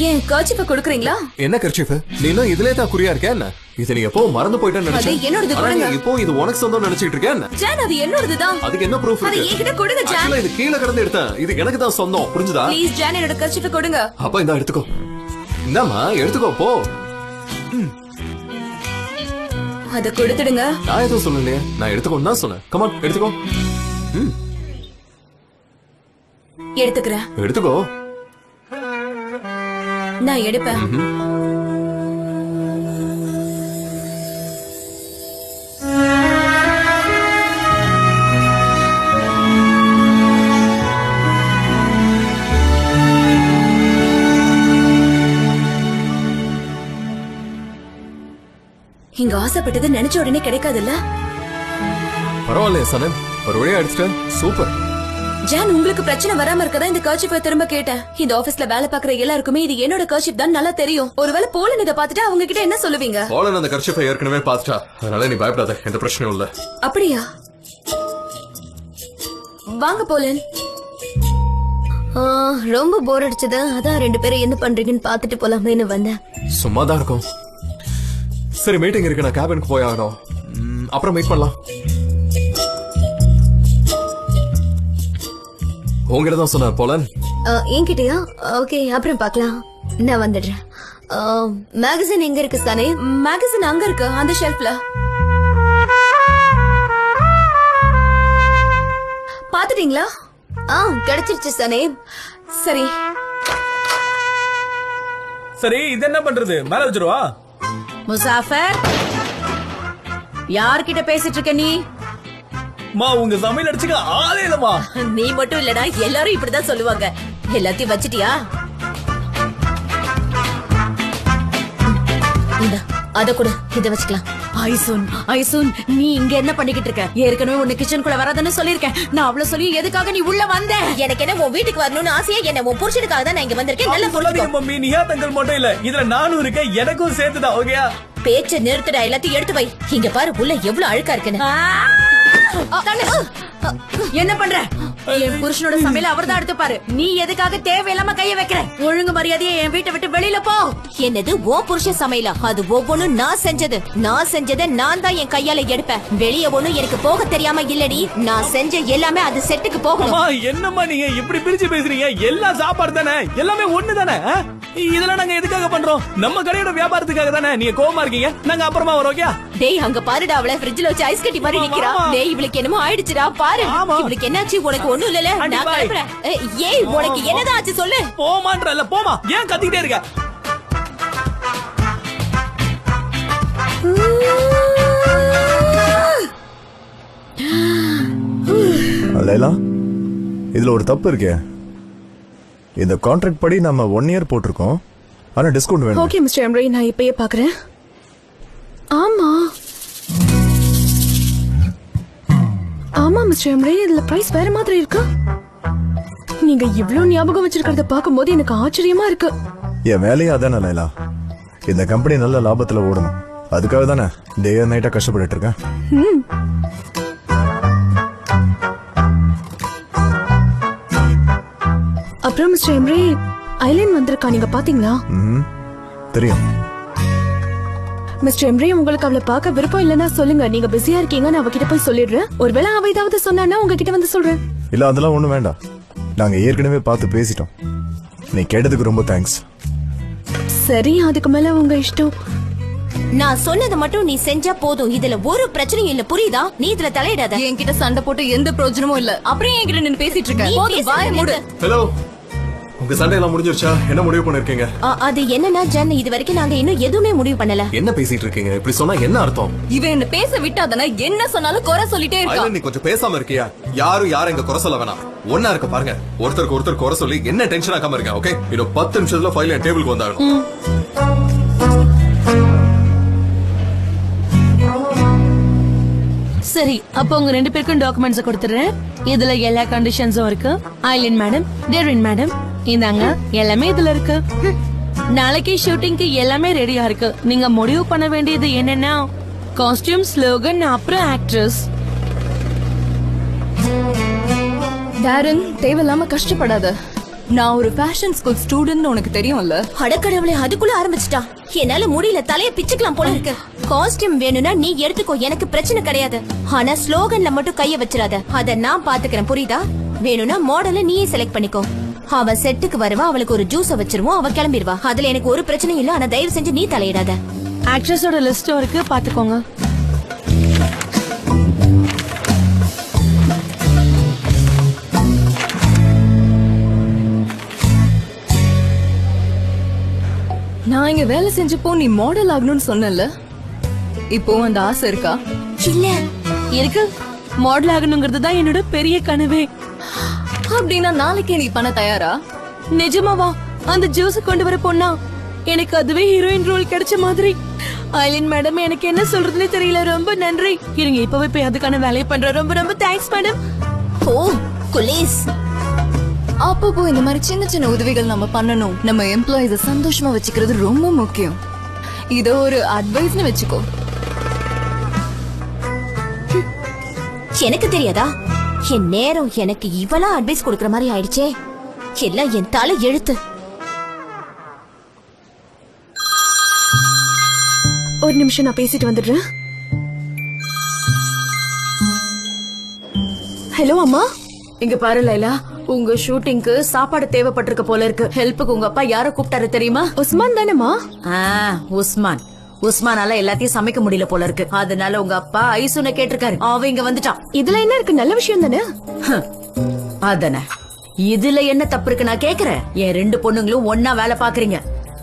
ஏன் கர்ச்சீஃபை கொடுக்குறீங்களா? என்ன கர்ச்சீஃப்? நீ இன்னும் இதுலயே தான் குறியா இருக்க என்ன? இது நீ எப்போ மறந்து போயிட்டேன்னு நினைச்சேன். அது என்னோடது, கொடுங்க. இப்போ இது உனக்கு சொந்தம் நினைச்சிட்டு இருக்க என்ன? ஜான், அது என்னோடதுதான். அதுக்கு என்ன ப்ரூஃப் அது இருக்கு? என்கிட்ட கொடுங்க ஜான். ஆக்சுவலா இது கீழ கிடந்து எடுத்தேன். இது எனக்கு தான் சொந்தம், புரிஞ்சுதா? ப்ளீஸ் ஜான், என்னோட கர்ச்சீஃபை கொடுங்க. அப்ப இந்தா எடுத்துக்கோ. இந்தாமா எடுத்துக்கோ போ. அத கொடுத்துடுங்க. நான் எதுவும் சொல்லலையே, நான் எடுத்துக்கோன்னு தான் சொன்னேன். கமான் எடுத்துக்கோ. எடுத்துக்கிறேன். எடுத்துக்கோ. நான் எடுப்பேன். இங்க ஆசைப்பட்டது நினைச்ச உடனே கிடைக்காதுல்ல? பரவாயில்லையே சனன், ஒரு வழியா அடிச்சிட்டேன். சூப்பர். ஜான், உங்களுக்கு பிரச்சனை வராம இருக்கதா இந்த கர்ச்சீஃபை திரும்ப கேட்டேன். இந்த ஆபீஸ்ல வேலை பாக்குற எல்லாருக்குமே இது என்னோட கர்ச்சீஃப் தான் நல்லா தெரியும். ஒருவேளை போலன் இதை பார்த்துட்டு அவங்க கிட்ட என்ன சொல்லுவீங்க? போலன் அந்த கர்ச்சீஃபை ஏற்கனவே பார்த்துட்டா, அதனால நீ பயப்படாத, எந்த பிரச்சனையும் இல்ல. அப்படியா? வாங்க போலன். ரொம்ப போர் அடிச்சது, அதான் 2 பேரும் என்ன பண்றீங்கன்னு பாத்துட்டு போலாமேன்னு வந்தேன். சும்மா தான் இருக்கும். சரி, மீட்டிங் இருக்கு, நான் கேபினுக்கு போய் ஆகணும். அப்புறம் மீட் பண்ணலாம். உங்ககிட்ட தான் சொன்ன போலன். என்கிட்டயா? ஓகே, அப்புறம் பாக்கலாம். நான் வந்துடுறேன். மேகசின் எங்க இருக்கு சனே? மேகசின் அங்க இருக்கு, அந்த ஷெல்ஃப்ல. பாத்துட்டீங்களா? கிடைச்சிருச்சு சனே. சரி சரி, இது என்ன பண்றது? மேல வச்சிருவா. முசாஃபர், யார்கிட்ட பேசிட்டு இருக்க நீ? மா, உங்க சமையல் அடிச்சுக்க ஆளே இல்லமா. நீ மட்டும் இல்லடா, எல்லாரும் இப்படிதான் சொல்லுவாங்க. எல்லாத்தையும் வச்சிட்டியா? அத கூட இத வச்சுக்கலாம். ஐசூன், ஐசூன், நீ இங்க என்ன பண்ணிக்கிட்டு இருக்க? ஏற்கனவே உன்னை கிச்சனுக்குள்ள வராதுன்னு சொல்லிருக்கேன். நான் அவ்வளவு சொல்லி எதுக்காக நீ உள்ள வந்த? எனக்கு என்ன உன் வீட்டுக்கு வரணும்னு ஆசையா? என்ன உன் புருஷனுக்காக தான் நான் இங்க வந்திருக்கேன். நல்லா சொல்லாதீங்க மம்மி, நிஹா தங்கல் மட்டும் இல்ல, இதுல நானும் இருக்கேன், எனக்கும் சேர்த்துதான். ஓகேயா? பேச்ச நிறுத்துடா, எல்லாத்தையும் எடுத்து வை. இங்க பாரு, உள்ள எவ்வளவு அழுக்கா இருக்குன்னு. என்ன பண்ற? என் புருஷனோட சமையல அவர்தான் எடுத்து பாரு. நீ எதுக்காக தேவையில்லாம கைய வைக்கிற? ஒழுங்கு மரியாதையா என் வீட்டை விட்டு வெளியில போ. என்னது ஓ புருஷ சமையலா? அது ஒவ்வொன்னும் நான் செஞ்சது. நான் செஞ்சதை நான் தான் என் கையால எடுப்பேன். வெளியே ஒண்ணும் எனக்கு போக தெரியாம இல்லடி. நான் செஞ்ச எல்லாமே அது செட்டுக்கு போகணும். என்னம்மா நீங்க இப்படி பிரிச்சு பேசுறீங்க? எல்லாம் சாப்பாடு தானே, எல்லாமே ஒண்ணு தானே. இதெல்லாம் நாங்க எதுக்காக பண்றோம்? நம்ம கடையோட வியாபாரத்துக்காக தானே. நீங்க கோவமா இருக்கீங்க, நாங்க அப்புறமா வரோம். ஓகே? டேய் அங்க பாருடா, அவளை ஃப்ரிட்ஜ்ல வச்சு ஐஸ் கட்டி மாதிரி நிக்கிறா. டேய் இவளுக்கு என்னமோ ஆயிடுச்சுடா பாரு. இவளுக்கு என்னாச்சு? உனக்கு ஒண்ணும் இல்லல. நான் கிளம்புறேன். ஏய் உனக்கு என்னதான் ஆச்சு சொல்லு. போமான்றல, போமா. ஏன் கத்திக்கிட்டே இருக்க? லைலா, இதுல ஒரு தப்பு இருக்கே. இந்த கான்ட்ராக்ட் படி நம்ம 1 இயர் போட்டிருக்கோம். ஆனா டிஸ்கவுண்ட் வேணும். ஓகே மிஸ்டர் எம்ரே, நான் இப்பயே பாக்குறேன். ஆமா ஆமா மிஸ்டர் எம்ரே, இதுல பிரைஸ் வேற மாதிரி இருக்கு. நீங்க இவ்ளோ ஞாபகம் வச்சிருக்கிறத பாக்கும்போது எனக்கு ஆச்சரியமா இருக்கு. என் வேலையே அதானே லைலா. இந்த கம்பெனி நல்ல லாபத்துல ஓடணும். அதுக்காக தானே டே அண்ட் நைட்டா கஷ்டப்பட்டு இருக்கேன். அப்புறம் மிஸ்டர் எம்ரே, ஐலேண்ட் வந்திருக்கா, நீங்க பாத்தீங்களா? தெரியும் மிஸ்டர் எம்ரே, உங்களுக்கு அவளை பார்க்க விருப்பம் இல்லைன்னா சொல்லுங்க. நீங்க பிஸியா இருக்கீங்க, நான் அவகிட்ட போய் சொல்லிடுறேன். ஒருவேளை அவ ஏதாவது சொன்னா உங்ககிட்ட வந்து சொல்றேன். இல்ல அதெல்லாம் ஒண்ணும் வேண்டாம். நாங்க ஏற்கனவே பார்த்து பேசிட்டோம். நீ கேட்டதுக்கு ரொம்ப தேங்க்ஸ். சரி, அதுக்கு மேல உங்க இஷ்டம். நான் சொன்னதை மட்டும் நீ செஞ்சா போதும். இதுல ஒரு பிரச்சனையும் இல்ல, புரியுதா? நீ இதுல தலையிடாத. என்கிட்ட சண்டை போட்டு எந்த பிரயோஜனமும் இல்ல. அப்புறம் என்கிட்ட நின்னு பேசிட்டு இருக்க. நீ போதும், வாயை மூடு. ஹலோ, உங்க சண்டை எல்லாம் முடிஞ்சிருச்சா? என்ன முடிவு பண்ணிருக்கீங்க? அது என்னன்னா ஜன், இது வரைக்கும் நாங்க இன்னும் எதுவுமே முடிவு பண்ணல. என்ன பேசிட்டு இருக்கீங்க? இப்படி சொன்னா என்ன அர்த்தம்? இவன் என்ன பேச விட்டாதானே என்ன சொன்னாலும் குறை சொல்லிட்டே இருக்கா. நீ கொஞ்சம் பேசாம இருக்கியா? யாரும் எங்க குறை சொல்ல வேணாம். ஒன்னா இருக்க பாருங்க. ஒருத்தருக்கு ஒருத்தர் குறை சொல்லி என்ன டென்ஷன் ஆகாம இருக்க. ஓகே, இன்னும் 10 நிமிஷத்துல ஃபைல் என் டேபிளுக்கு வந்தாகணும். சரி, அப்போ உங்க 2 பேருக்கும் டாக்குமெண்ட்ஸ் கொடுத்துறேன். இதுல எல்லா கண்டிஷன்ஸும் இருக்கு. ஐலின் மேடம், டெரின் மேடம், இந்தாங்க எல்லாமே இதுல இருக்கு. நாளைக்கு ஷூட்டிங்க்கு எல்லாமே ரெடியா இருக்கு. நீங்க முடிவு பண்ண வேண்டியது என்னன்னா காஸ்டியூம், ஸ்லோகன், அப்புறம் ஆக்ட்ரஸ். டாரன், தேவையில்லாம கஷ்டப்படாத. நான் ஒரு ஃபேஷன் ஸ்கூல் ஸ்டூடெண்ட், உனக்கு தெரியும்ல. அடக்கடவுளே, அதுக்குள்ள ஆரம்பிச்சிட்டா. என்னால முடியல, தலைய பிச்சுக்கலாம் போல இருக்கு. காஸ்டியூம் வேணும்னா நீ எடுத்துக்கோ, எனக்கு பிரச்சனை கிடையாது. ஆனா ஸ்லோகன்ல மட்டும் கைய வச்சிராத. அத நான் பாத்துக்கிறேன், புரியுதா? வேணும்னா மாடலை நீயே செலக்ட் பண்ணிக்கோ. அவ செட்டுக்கு வருவா, அவளுக்கு ஒரு ஜூஸ வச்சிருவோம், அவ கிளம்பிடுவா. அதுல எனக்கு ஒரு பிரச்சனையும் இல்ல. ஆனா தயவு செஞ்சு நீ தலையிடாத. ஆக்ட்ரஸோட லிஸ்டும் இருக்கு, பாத்துக்கோங்க. நான் இங்க வேலை செஞ்சப்போ நீ மாடல் ஆகணும்னு சொன்னல. இப்போ அந்த ஆசை இருக்கா? இல்ல இருக்கு. மாடல் ஆகணுங்கிறது தான் என்னோட பெரிய கனவே. அப்படின்னா நாளைக்கே நீ பண்ண தயாரா? நிஜமாவா? அந்த ஜூஸ் கொண்டு வர பொண்ணா? எனக்கு அதுவே ஹீரோயின் ரோல் கிடைச்ச மாதிரி. ஐலின் மேடம், எனக்கு என்ன சொல்றதுன்னு தெரியல. ரொம்ப நன்றி. இருங்க, இப்பவே போய் அதுக்கான வேலையை பண்றேன். ரொம்ப ரொம்ப தேங்க்ஸ் மேடம். ஓ குலேஸ், அப்பப்போ இந்த மாதிரி சின்ன சின்ன உதவிகள் நம்ம பண்ணணும். நம்ம எம்ப்ளாயிஸ சந்தோஷமா வச்சுக்கிறது ரொம்ப முக்கியம். இத ஒரு அட்வைஸ்னு வச்சுக்கோ. எனக்கு தெரியாதா? என் நேரம் எனக்கு இவளா அட்வைஸ் கொடுக்கற மாதிரி ஆயிடுச்சே. எல்லாம் என் தலை எழுத்து. ஒரு நிமிஷம், நான் பேசிட்டு வந்துடுறேன். ஹலோ அம்மா. இங்க பாரு லைலா, உங்க ஷூட்டிங்க்கு சாப்பாடு தேவைப்பட்டிருக்க போல இருக்கு. ஹெல்ப்புக்கு உங்க அப்பா யார கூப்பிட்டாரு தெரியுமா? உஸ்மான் தானேமா? உஸ்மான். உஸ்மானால எல்லாத்தையும் சமைக்க முடியல போல இருக்கு. அதனால உங்க அப்பா ஐசுன கேட்டிருக்காரு. அவ இங்க வந்துட்டான். இதுல என்ன இருக்கு? நல்ல விஷயம் தானே. அதானே. இதுல என்ன தப்பு இருக்கு நான் கேக்குறேன். என் 2 பொண்ணுங்களும் ஒன்னா வேலை பாக்குறீங்க.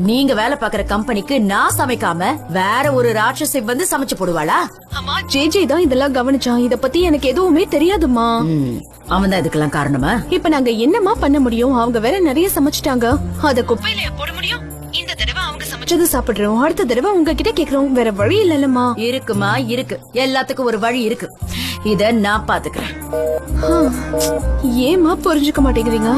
நீங்க வேலை பாக்குற கம்பெனிக்கு நான் சமைக்காம வேற ஒரு ராட்சசி வந்து சமைச்சு போடுவாளா? அம்மா, ஜேஜே தான் இதெல்லாம் கவனிச்சான். இத பத்தி எனக்கு எதுவுமே தெரியாதுமா. அவன் தான் இதுக்கெல்லாம் காரணமா? இப்ப நாங்க என்னமா பண்ண முடியும்? அவங்க வேற நிறைய சமைச்சிட்டாங்க. அத குப்பையில போட முடியும்? இந்த தடவை அவங்க சமைச்சது சாப்பிடுறோம், அடுத்த தடவை உங்ககிட்ட கேக்குறோம். வேற வழி இல்லலமா. இருக்குமா, இருக்கு. எல்லாத்துக்கும் ஒரு வழி இருக்கு. இத நான் பாத்துக்கிறேன். ஏமா புரிஞ்சுக்க மாட்டேங்கிறீங்க?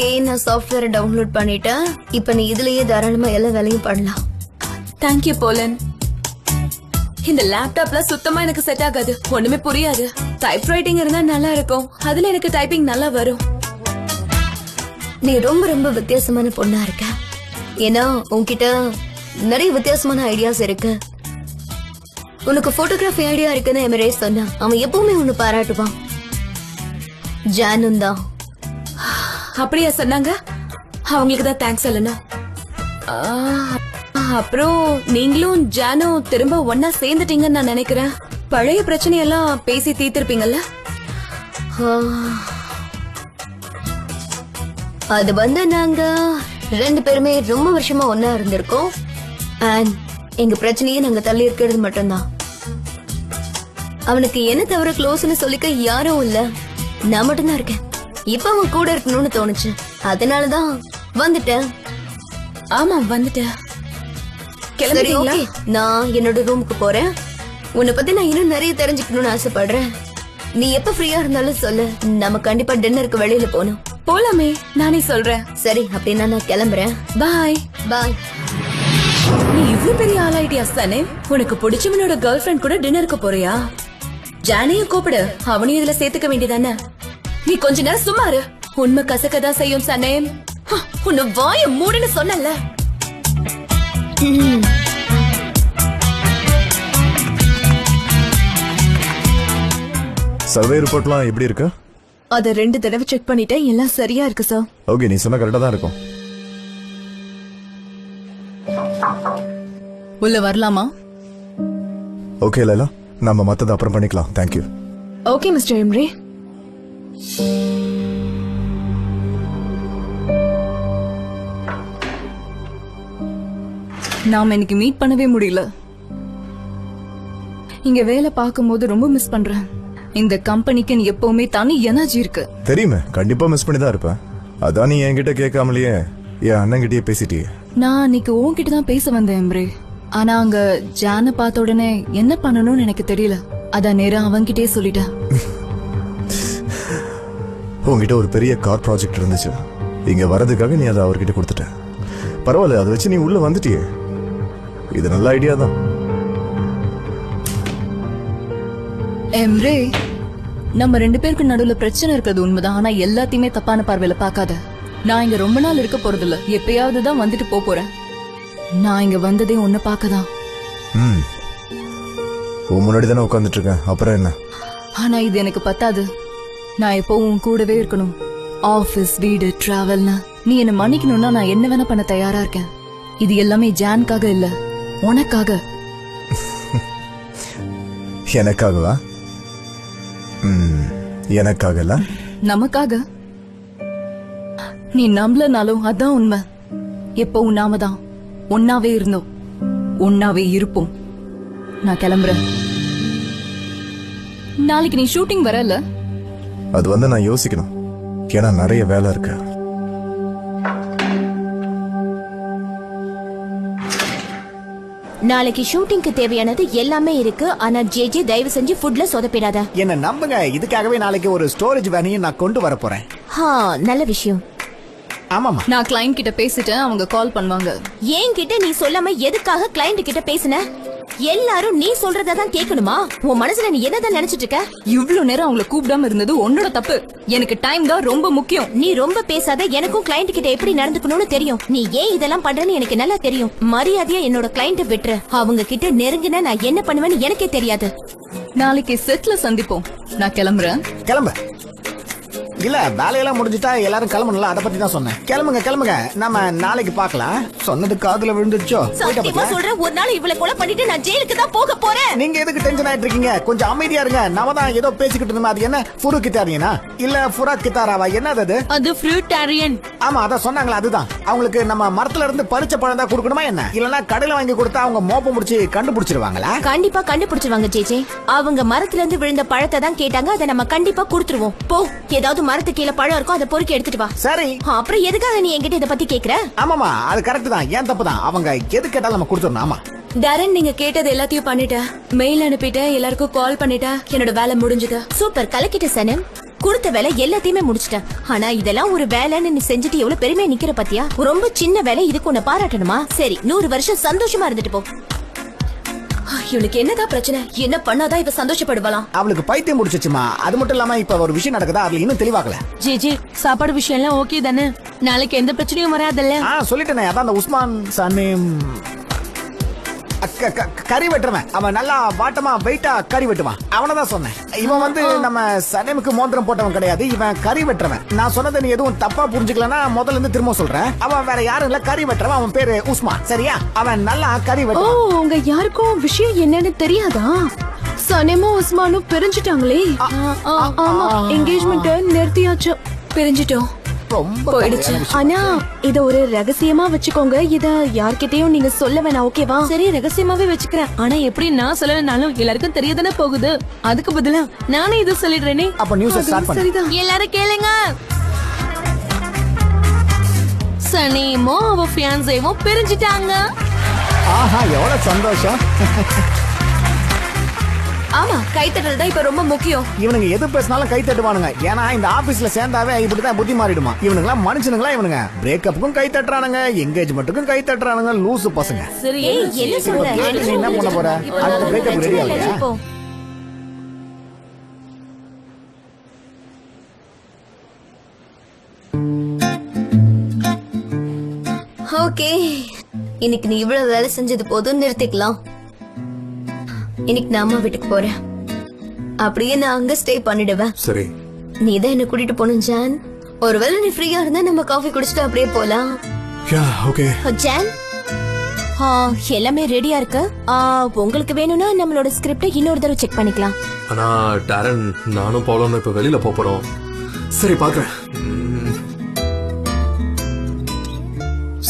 ஓகே, நான் சாஃப்ட்வேரை டவுன்லோட் பண்ணிட்டேன். இப்ப நீ இதுலயே தாராளமா எல்லா வேலையும் பண்ணலாம். தேங்க்யூ போலன். இந்த லேப்டாப்ல சுத்தமா எனக்கு செட் ஆகாது, ஒண்ணுமே புரியாது. டைப் ரைட்டிங் இருந்தா நல்லா இருக்கும், அதுல எனக்கு டைப்பிங் நல்லா வரும். நீ ரொம்ப ரொம்ப வித்தியாசமான பொண்ணா இருக்க. ஏன்னா உன்கிட்ட நிறைய வித்தியாசமான ஐடியாஸ் இருக்கு. உனக்கு போட்டோகிராஃபி ஐடியா இருக்குன்னு எமரேஸ் சொன்னா அவன் எப்பவுமே உன்னை பாராட்டுவான். ஜானும் தான். அப்படியா சொன்னாங்க? அவங்களுக்கு தான் தேங்க்ஸ் சொல்லணும். அப்புறம் நீங்களும் ஜானும் திரும்ப ஒன்னா சேர்ந்துட்டீங்கன்னு நான் நினைக்கிறேன். பழைய பிரச்சனையெல்லாம் பேசி தீர்த்திருப்பீங்கல்ல? அது வந்து நாங்க 2 பேருமே ரொம்ப வருஷமா ஒன்னா இருந்திருக்கோம். அண்ட் எங்க பிரச்சனையே நாங்க தள்ளி இருக்கிறது மட்டும்தான். அவனுக்கு என்ன தவிர க்ளோஸ்னு சொல்லிக்க யாரும் இல்ல, நான் மட்டும்தான் இருக்கேன். இப்ப அவன் கூட இருக்கணும்னு தோணுச்சு, அதனாலதான் வந்துட்டேன். ஆமா வந்துட்டேன். சரி ஓகே, நான் என்னோட ரூமுக்கு போறேன். உன்னை பத்தி நான் இன்னும் நிறைய தெரிஞ்சுக்கணும்னு ஆசைப்படுறேன். நீ எப்ப ஃப்ரீயா இருந்தாலும் சொல்லு, நம்ம கண்டிப்பா டின்னருக்கு வெளியில போகணும். போலாமே, நானே சொல்றேன். சரி அப்படின்னா நான் கிளம்புறேன். பாய். பாய். நீ இவ்ளோ பெரிய ஆளாயிட்டியா சனே? உனக்கு பிடிச்சவனோட கேர்ள் ஃபிரெண்ட் கூட டின்னருக்கு போறியா? ஜானையும் கூப்பிடு, அவனையும் இதுல சேர்த்துக்க வேண்டியதானே. நீ கொஞ்ச நேரம் சும்மா இரு. உண்மை கசக்கதான் செய்யும் சனே. உன்னை வாய மூடுன்னு சொன்னல. சர்வே ரிப்போர்ட்லாம் எப்படி இருக்கு? அத 2 தடவை செக் பண்ணிட்டேன், எல்லாம் சரியா இருக்கு சார். ஓகே, நீ சொன்ன கரெக்டா தான் இருக்கும். உள்ள வரலாமா? ஓகே லைலா, நம்ம மத்தத அப்புறம் பண்ணிக்கலாம். தேங்க்யூ. Okay mister Imre. நாம இன்னைக்கு மீட் பண்ணவே முடியல. இங்க வேலை பார்க்கும்போது ரொம்ப மிஸ் பண்றேன். இந்த கம்பெனிக்கு நீ எப்பவுமே தனி எனர்ஜி இருக்கு. தெரியுமே, கண்டிப்பா மிஸ் பண்ணி தான் இருப்பேன். அதான் நீ என்கிட்ட கேட்காமலேயே என் அண்ணன்கிட்டயே பேசிட்டியே. நான் இன்னைக்கு உன்கிட்ட தான் பேச வந்தேன் எம்ரே. ஆனா அங்க ஜான பார்த்த உடனே என்ன பண்ணணும்னு எனக்கு தெரியல. அதான் நேரா அவன்கிட்டயே சொல்லிட்டேன். உங்ககிட்ட ஒரு பெரிய கார் ப்ராஜெக்ட் இருந்துச்சு, இங்க வரதுக்காக நீ அதை அவர்கிட்ட கொடுத்துட்ட. பரவாயில்ல, அதை வச்சு நீ உள்ள வந்துட்டியே, இது நல்ல ஐடியா தான். எம்ரே, நம்ம 2 பேருக்கு நடுவுல பிரச்சனை இருக்கிறது உண்மைதான். ஆனா எல்லாத்தையுமே தப்பான பார்வையில பார்க்காத. நான் இங்க ரொம்ப நாள் இருக்க போறதில்ல, எப்பயாவது தான் வந்துட்டு போறேன். நான் இங்க வந்ததே உன்னை பார்க்கதான். உன் முன்னாடி தானே உட்காந்துட்டு இருக்கேன், அப்புறம் என்ன? ஆனா இது எனக்கு பத்தாது. நான் எப்பவும் உன் கூடவே இருக்கணும். ஆபீஸ், வீடு, டிராவல்னு நீ என்ன மன்னிக்கணும்னா நான் என்ன வேணா பண்ண தயாரா இருக்கேன். இது எல்லாமே ஜானுக்காக இல்ல, உனக்காக. எனக்காகவா? எனக்காகல, நமக்காக. நீ நம்பலனாலும் அதான் உண்மை. எப்பவும் நாம தான் ஒன்னாவே இருந்தோம், ஒன்னாவே இருப்போம். நான் கிளம்புறேன். நாளைக்கு நீ ஷூட்டிங் வரல? அது வந்து நான் யோசிக்கணும், ஏன்னா நிறைய வேலை இருக்கு. நாளைக்கு ஷூட்டிங்க்கு தேவையானது எல்லாமே இருக்கு. ஆனா ஜேஜே தயவு செஞ்சு ஃபுட்ல சொதப்பிடாத. என்ன நம்புங்க, இதுக்காகவே நாளைக்கு ஒரு ஸ்டோரேஜ் வேனையும் நான் கொண்டு வர போறேன். நல்ல விஷயம். ஆமாமா, நான் கிளைண்ட் கிட்ட பேசிட்டேன், அவங்க கால் பண்ணுவாங்க. என்கிட்ட நீ சொல்லாம எதுக்காக கிளைண்ட் கிட்ட பேசின? எல்லாரும் நீ சொல்றதான் கேட்கணுமா? உன் மனசுல நீ என்னதான் நினைச்சிட்டு இருக்க? இவ்ளோ நேரம் அவங்கள கூப்பிடாம இருந்தது உன்னோட தப்பு. எனக்கு டைம் தான் ரொம்ப முக்கியம். நீ ரொம்ப பேசாத. எனக்கும் கிளைண்ட் கிட்ட எப்படி நடந்துக்கணும்னு தெரியும். நீ ஏன் இதெல்லாம் பண்றன்னு எனக்கு நல்லா தெரியும். மரியாதையா என்னோட கிளைண்ட் விட்டுரு. அவங்க கிட்ட நெருங்கின நான் என்ன பண்ணுவேன்னு எனக்கே தெரியாது. நாளைக்கு செட்ல சந்திப்போம். நான் கிளம்புறேன். கிளம்பு. இல்ல, வேலையெல்லாம் முடிஞ்சுட்டா எல்லாரும் கிளம்பணும்ல, அதை பத்தி தான் சொன்னேன். கிளம்புங்க கிளம்புங்க, நம்ம நாளைக்கு பார்க்கலாம். சொன்னது காதுல விழுந்துச்சோ? சத்தியமா சொல்றேன், ஒரு நாள் இவளை கொலை பண்ணிட்டு நான் ஜெயிலுக்கு தான் போக போறேன். நீங்க எதுக்கு டென்ஷன் ஆயிட்டு இருக்கீங்க? கொஞ்சம் அமைதியா இருங்க. நாம தான் ஏதோ பேசிக்கிட்டு இருந்தோம். அது என்ன, ஃபுரு கித்தாரியா இல்ல ஃபுரா கித்தாராவா? என்னது அது? அது ஃப்ரூட்டாரியன். ஆமா, அதான் சொன்னாங்களா, அதுதான். அவங்களுக்கு நம்ம மரத்துல இருந்து பறிச்ச பழம் தான் கொடுக்கணுமா என்ன? இல்லன்னா கடையில வாங்கி கொடுத்தா அவங்க மோப்பம் முடிச்சு கண்டுபிடிச்சிருவாங்களா? கண்டிப்பா கண்டுபிடிச்சிருவாங்க ஜேஜே. அவங்க மரத்துல இருந்து விழுந்த பழத்தை தான் கேட்டாங்க, அதை நம்ம கண்டிப்பா கொடுத்துருவோம். போ, ஏதாவது மரத்து கீழே பழம் இருக்கும், அதை பொறுக்கி எடுத்துட்டு வா. சரி. அப்புறம் எதுக்காக நீ என்கிட்ட இத பத்தி கேக்குற? ஆமாமா, அது கரெக்ட் தான். ஏன் தப்பு தான். அவங்க எது கேட்டாலும் நம்ம கொடுத்துடணும். ஆமா டாரன், நீங்க கேட்டது எல்லாத்தையும் பண்ணிட்டேன். மெயில் அனுப்பிட்டேன், எல்லாருக்கும் கால் பண்ணிட்டேன். என்னோட வேலை முடிஞ்சது. சூப்பர், கலக்கிட்ட சனம். கொடுத்த வேலை எல்லாத்தையுமே முடிச்சிட்டேன். ஆனா இதெல்லாம் ஒரு வேலைன்னு நீ செஞ்சுட்டு எவ்வளவு பெருமையா நிக்கிற பாத்தியா? ரொம்ப சின்ன வேலை, இதுக்கு உன்னை பாராட்டணுமா? சரி, 100 வருஷம் சந்தோஷமா இருந்துட்டு போ. இவனுக்கு என்னதான் பிரச்சனை? என்ன பண்ணாதான் இவ சந்தோஷப்படுவாளாம்? அவளுக்கு பைத்தியம் முடிச்சிச்சுமா. அது மட்டும் இல்லாம இப்ப ஒரு விஷயம் நடக்குதா, அதுல இன்னும் தெளிவாகல. ஜி சாப்பாடு விஷயம் எல்லாம் ஓகே தானே? நாளைக்கு எந்த பிரச்சனையும் வராதுல்ல? சொல்லிட்டேனே, அதான் அந்த உஸ்மான் சனேம் கறி வெட்டுறவன். அவன் நல்லா வாட்டமா வெயிட்டா கறி வெட்டுவான். அவனதான் சொன்னேன். இவன் வந்து நம்ம சனேமுக்கு மோதிரம் போட்டவன் கிடையாது, இவன் கறி வெட்டுறவன். நான் சொன்னதை நீ எதுவும் தப்பா புரிஞ்சுக்கலன்னா முதல்ல இருந்து திரும்ப சொல்றேன். அவன் வேற யாரும் இல்ல, கறி வெட்டுறவன். அவன் பேரு உஸ்மான், சரியா? அவன் நல்லா கறி வெட்டுவான். உங்க யாருக்கும் விஷயம் என்னன்னு தெரியாதா? சனேமும் உஸ்மானும் பிரிஞ்சுட்டாங்களே. ஆமா, என்கேஜ்மெண்ட் நிறுத்தியாச்சு. பிரிஞ்சிட்டோம், ரொம்ப போயிடுச்சு. ஆனா இத ஒரு ரகசியமா வச்சுக்கோங்க. இத யார்கிட்டயும் நீங்க சொல்ல வேணாம், ஓகேவா? சரி, ரகசியமாவே வச்சுக்கிறேன். ஆனா எப்படி நான் சொல்லலனாலும் எல்லாருக்கும் தெரியதானே போகுது. அதுக்கு பதிலா நானே இது சொல்லிடுறேனே. அப்ப நியூஸ் ஸ்டார்ட் பண்ணு. சரிதான், எல்லாரும் கேளுங்க. சனேமோ அவ ஃபியான்சேவும் பிரிஞ்சிட்டாங்க. ஆஹா, எவ்வளவு சந்தோஷம். ஆமா, கைத்தட்டல் தான் இப்ப ரொம்ப முக்கியம். இவனுங்க எது பேசினாலும் கை தட்டுவானுங்க. ஏன்னா இந்த ஆபீஸ்ல சேர்ந்தாவே இப்படிதான் புத்தி மாறிடுமா. இவனுங்களா மனுஷனுங்களா? இவனுங்க பிரேக்கப்புக்கும் கை தட்டுறானுங்க, என்கேஜ்மெண்ட்டுக்கும் கை தட்டுறானுங்க. லூசு பசங்க. சரி, என்ன சொல்ற? நீ என்ன பண்ண போற? அடுத்த பிரேக்கப் ரெடி ஆகலையா? ஓகே, இன்னைக்கு நீ இவ்வளவு வேலை செஞ்சது போதும், நிறுத்திக்கலாம். இன்னைக்கு நான் அம்மா வீட்டுக்கு போறேன். அப்படியே நான் அங்க ஸ்டே பண்ணிடுவேன். சரி, நீ தான் என்ன கூட்டிட்டு போகணும் ஜான். ஒருவேளை நீ ஃப்ரீயா இருந்தா நம்ம காஃபி குடிச்சிட்டு அப்படியே போலாம். ஓகே. ஜான், எல்லாமே ரெடியா இருக்கு. உங்களுக்கு வேணும்னா நம்மளோட ஸ்கிரிப்ட இன்னொரு தடவை செக் பண்ணிக்கலாம். ஆனா டாரன், நானும் பவுலும் இப்ப வெளியில போறோம். சரி, பாக்குறேன்.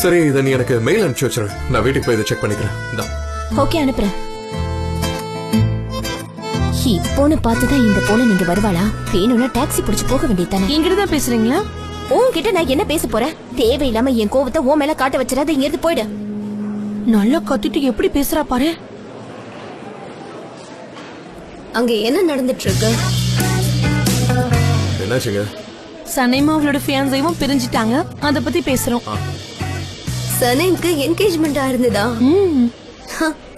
சரி, இதை நீ எனக்கு மெயில் அனுப்பிச்சு வச்சிரு. நான் வீட்டுக்கு போய் இதை செக் பண்ணிக்கிறேன். ஓகே, அனுப்புறேன். இப்போன்னு பார்த்துதான் இந்த போல நீங்க வருவாளா? வேணும்னா டாக்ஸி பிடிச்சு போக வேண்டியதானே. எங்கிட்டதான் பேசுறீங்களா? உன்கிட்ட நான் என்ன பேச போறேன்? தேவையில்லாம என் கோவத்தை உன் மேல காட்ட வச்சிடாத. இங்க இருந்து போயிடு. நல்லா கத்திட்டு எப்படி பேசுறா பாரு. அங்க என்ன நடந்துட்டு இருக்கு? என்னாச்சுங்க? சனேமா அவளோட ஃபியான்சேவும் பிரிஞ்சிட்டாங்க, அத பத்தி பேசுறோம். சனேம்க்கு என்கேஜ்மெண்ட் ஆயிருந்ததா?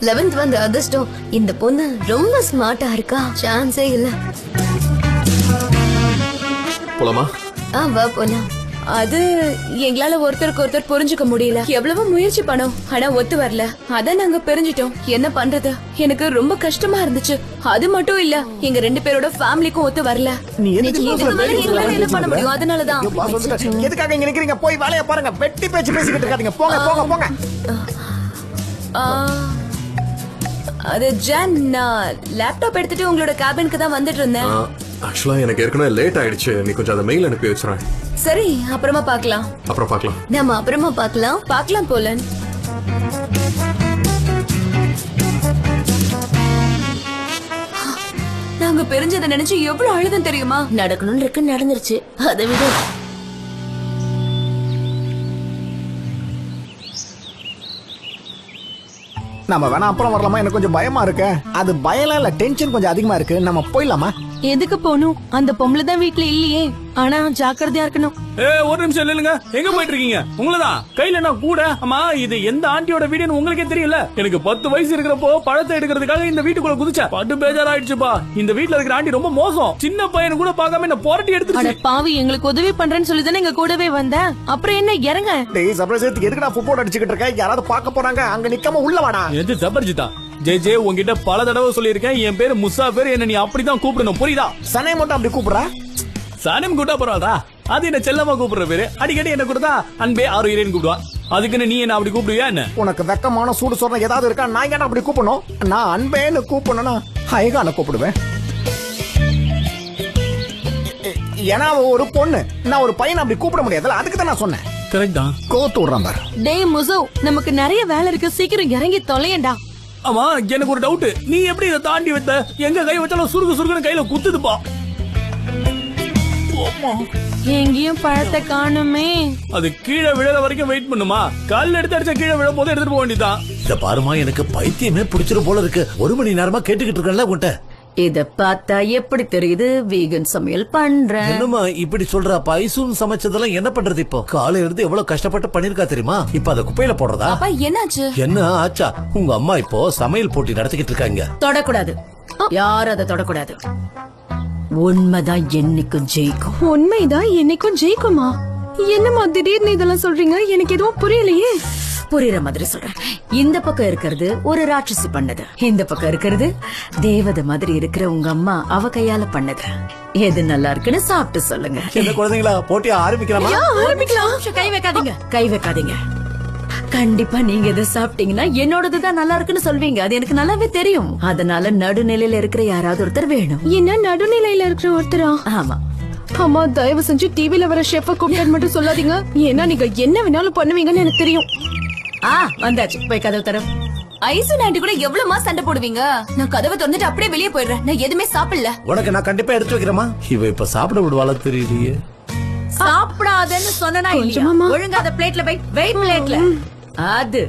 11th வந்து அதிர்ஷ்டம். இந்த பொண்ணு ரொம்ப ஸ்மார்ட்டா இருக்கா, சான்ஸே இல்ல. போலாமா? வா போலாம். அது எங்களால ஒருத்தருக்கு ஒருத்தர் புரிஞ்சுக்க முடியல. எவ்வளவோ முயற்சி பண்ணோம், ஆனா ஒத்து வரல. அதான் நாங்க பிரிஞ்சிட்டோம். என்ன பண்றது? எனக்கு ரொம்ப கஷ்டமா இருந்துச்சு. அது மட்டும் இல்ல, எங்க 2 பேரோட ஃபேமிலிக்கும் ஒத்து வரல. நீ எதுக்கு எங்களால என்ன பண்ண முடியும்? அதனாலதான். எதுக்காக இங்க நிக்கிறீங்க? போய் வேலைய பாருங்க. வெட்டி பேச்சு பேசிக்கிட்டு இருக்காதீங்க. போங்க போங்க போங்க. அது ஜான், நான் லேப்டாப் எடுத்துட்டு உங்களோட கேபினுக்கு தான் வந்துட்டு இருந்தேன். ஆக்சுவலா எனக்கு ஏற்கனவே லேட் ஆயிடுச்சு. நீ கொஞ்சம் அதை மெயில் அனுப்பி வச்சிரேன். சரி, அப்புறமா பார்க்கலாம். அப்புறம் பார்க்கலாம். நம்ம அப்புறமா பார்க்கலாம் போலன். நாங்க பிரிஞ்சதை நினைச்சு எவ்வளவு அழுதம் தெரியுமா? நடக்கணும்னு இருக்கு, நடந்துருச்சு. அதை விட நம்ம வேணா அப்புறம் வரலாமா? எனக்கு கொஞ்சம் பயமா இருக்கு. அது பயம்லாம் இல்ல, டென்ஷன் கொஞ்சம் அதிகமா இருக்கு. நம்ம போயிடலாமா? எதுக்கு போகணும்? அந்த பொம்பளை தான் வீட்டுல இல்லையே. ஆனா ஜாக்கிரதையா இருக்கணும். ஒரு நிமிஷம் இல்லைங்க. எங்க போயிட்டு இருக்கீங்க? உங்களதான் கையில என்ன கூட? ஆமா, இது எந்த ஆண்டியோட வீடுன்னு உங்களுக்கே தெரியல. எனக்கு 10 வயசு இருக்கிறப்போ பழத்தை எடுக்கிறதுக்காக இந்த வீட்டுக்குள்ள குதிச்சா பட்டு பேஜாராயிடுச்சுப்பா. இந்த வீட்டுல இருக்கிற ஆண்டி ரொம்ப மோசம். சின்ன பையன் கூட பார்க்காம என்ன புரட்டி எடுத்து பாவி. எங்களுக்கு உதவி பண்றேன்னு சொல்லி தானே எங்க கூடவே வந்த. அப்புறம் என்ன இறங்க. டேய் சர்ப்ரைஸ், எதுக்குடா ஃபுட்பால் அடிச்சுக்கிட்டு இருக்க? யாராவது பார்க்க போறாங்க. அங்க நிக்காம உள்ள வாடா. எது ஜபர்ஜிதா? ஜே உங்ககிட்ட பல தடவை சொல்லியிருக்கேன், என் பேரு முசாஃபிர். என்ன நீ அப்படிதான் கூப்பிடணும், புரியுதா? சனே மட்டும் அப்படி கூப்பிடுறா? சனம் கூட்டா பரவாயில்ல. அது என்ன செல்லமா கூப்பிடுற பேரு. அடிக்கடி என்ன கூடதா அன்பே ஆரோக்கியன்னு கூப்பிடுவா. அதுக்குன்னு நீ என்ன அப்படி கூப்பிடுவியா என்ன? உனக்கு வெக்கமான சூடு சொன்ன ஏதாவது இருக்கா? நான் ஏன்னா அப்படி கூப்பிடணும்? நான் அன்பேன்னு கூப்பிடணும்னா ஹைகான கூப்பிடுவேன். ஏன்னா ஒரு பொண்ணு, நான் ஒரு பையனை அப்படி கூப்பிட முடியாதுல்ல. அதுக்கு தான் நான் சொன்னேன். கரெக்ட் தான். கோத்து விடுறான் பாரு. டேய் முசோ, நமக்கு நிறைய வேலை இருக்கு, சீக்கிரம் இறங்கி தொலையண்டா. ஆமா, எனக்கு ஒரு டவுட். நீ எப்படி இதை தாண்டி வைத்த? எங்க கை வச்சாலும் சுருக்கு சுருக்குன்னு கையில குத்துதுப்பா. எங்கேயும் பழத்தை காணுமே. அது கீழே விழற வரைக்கும் வெயிட் பண்ணுமா? கல் எடுத்து அடிச்சா கீழே விழும் போது எடுத்துட்டு போக வேண்டியதான். இத பாருமா, எனக்கு பைத்தியமே பிடிச்சிரு போல இருக்கு. 1 மணி நேரமா கேட்டுக்கிட்டு இருக்கேன்ல உன்கிட்ட. இத பார்த்தா எப்படி தெரியுது வீகன் சமையல் பண்றேன். என்னம்மா இப்படி சொல்ற? அப்ப ஐசூன் சமைச்சதெல்லாம் என்ன பண்றது இப்போ? காலையில இருந்து எவ்வளவு கஷ்டப்பட்டு பண்ணிருக்கா தெரியுமா? இப்ப அத குப்பையில போடுறதா? அப்பா என்னாச்சு? என்ன ஆச்சா? உங்க அம்மா இப்போ சமையல் போட்டி நடத்திக்கிட்டு இருக்காங்க. தொடக்கூடாது, யாரும் அதை தொடக்கூடாது. உண்மைதான் என்னைக்கும் ஜெயிக்கும். உண்மைதான் என்னைக்கும் ஜெயிக்குமா? என்னம்மா திடீர்னு இதெல்லாம் சொல்றீங்க? எனக்கு எதுவும் புரியலையே. புரியுற மாதிரி சொல்றேன். இந்த பக்கம் இருக்கிறது ஒரு ராட்சசி பண்ணது, இந்த பக்கம் இருக்கிறது தேவதை மாதிரி இருக்கிற உங்க அம்மா அவ கையால பண்ணது. எது நல்லா இருக்குன்னு சாப்பிட்டு சொல்லுங்க. என்ன குழந்தைங்களா, போட்டியா ஆரம்பிக்கலாமா? ஆரம்பிக்கலாம். கை வைக்காதீங்க, கை வைக்காதீங்க. கண்டிப்பா நீங்க இதை சாப்பிட்டீங்கன்னா என்னோடதுதான் நல்லா இருக்குன்னு சொல்வீங்க. அது எனக்கு நல்லாவே தெரியும். அதனால நடுநிலையில இருக்கிற யாராவது ஒருத்தர் வேணும். என்ன நடுநிலையில இருக்கிற ஒருத்தரா? ஆமா. அம்மா தயவு செஞ்சு டிவில வர ஷெஃப கூப்பிட்டு மட்டும் சொல்லாதீங்க. ஏன்னா நீங்க என்ன வேணாலும் பண்ணுவீங்கன்னு எனக்கு தெரியும். வந்தாச்சு, போய் கதவு தர. ஐசு ஆண்டி கூட எவ்வளவுமா சண்டை போடுவீங்க? நான் கதவை திறந்துட்டு அப்படியே வெளியே போயிடுறேன். நான் எதுவுமே சாப்பிடல. உனக்கு நான் கண்டிப்பா எடுத்து வைக்கிறேமா? இவ இப்ப சாப்பிட விடுவாளா தெரியலையே. சாப்பிடாதேன்னு சொன்னா இல்லையா? ஒழுங்கா அத பிளேட்ல வை பிளேட்ல. அது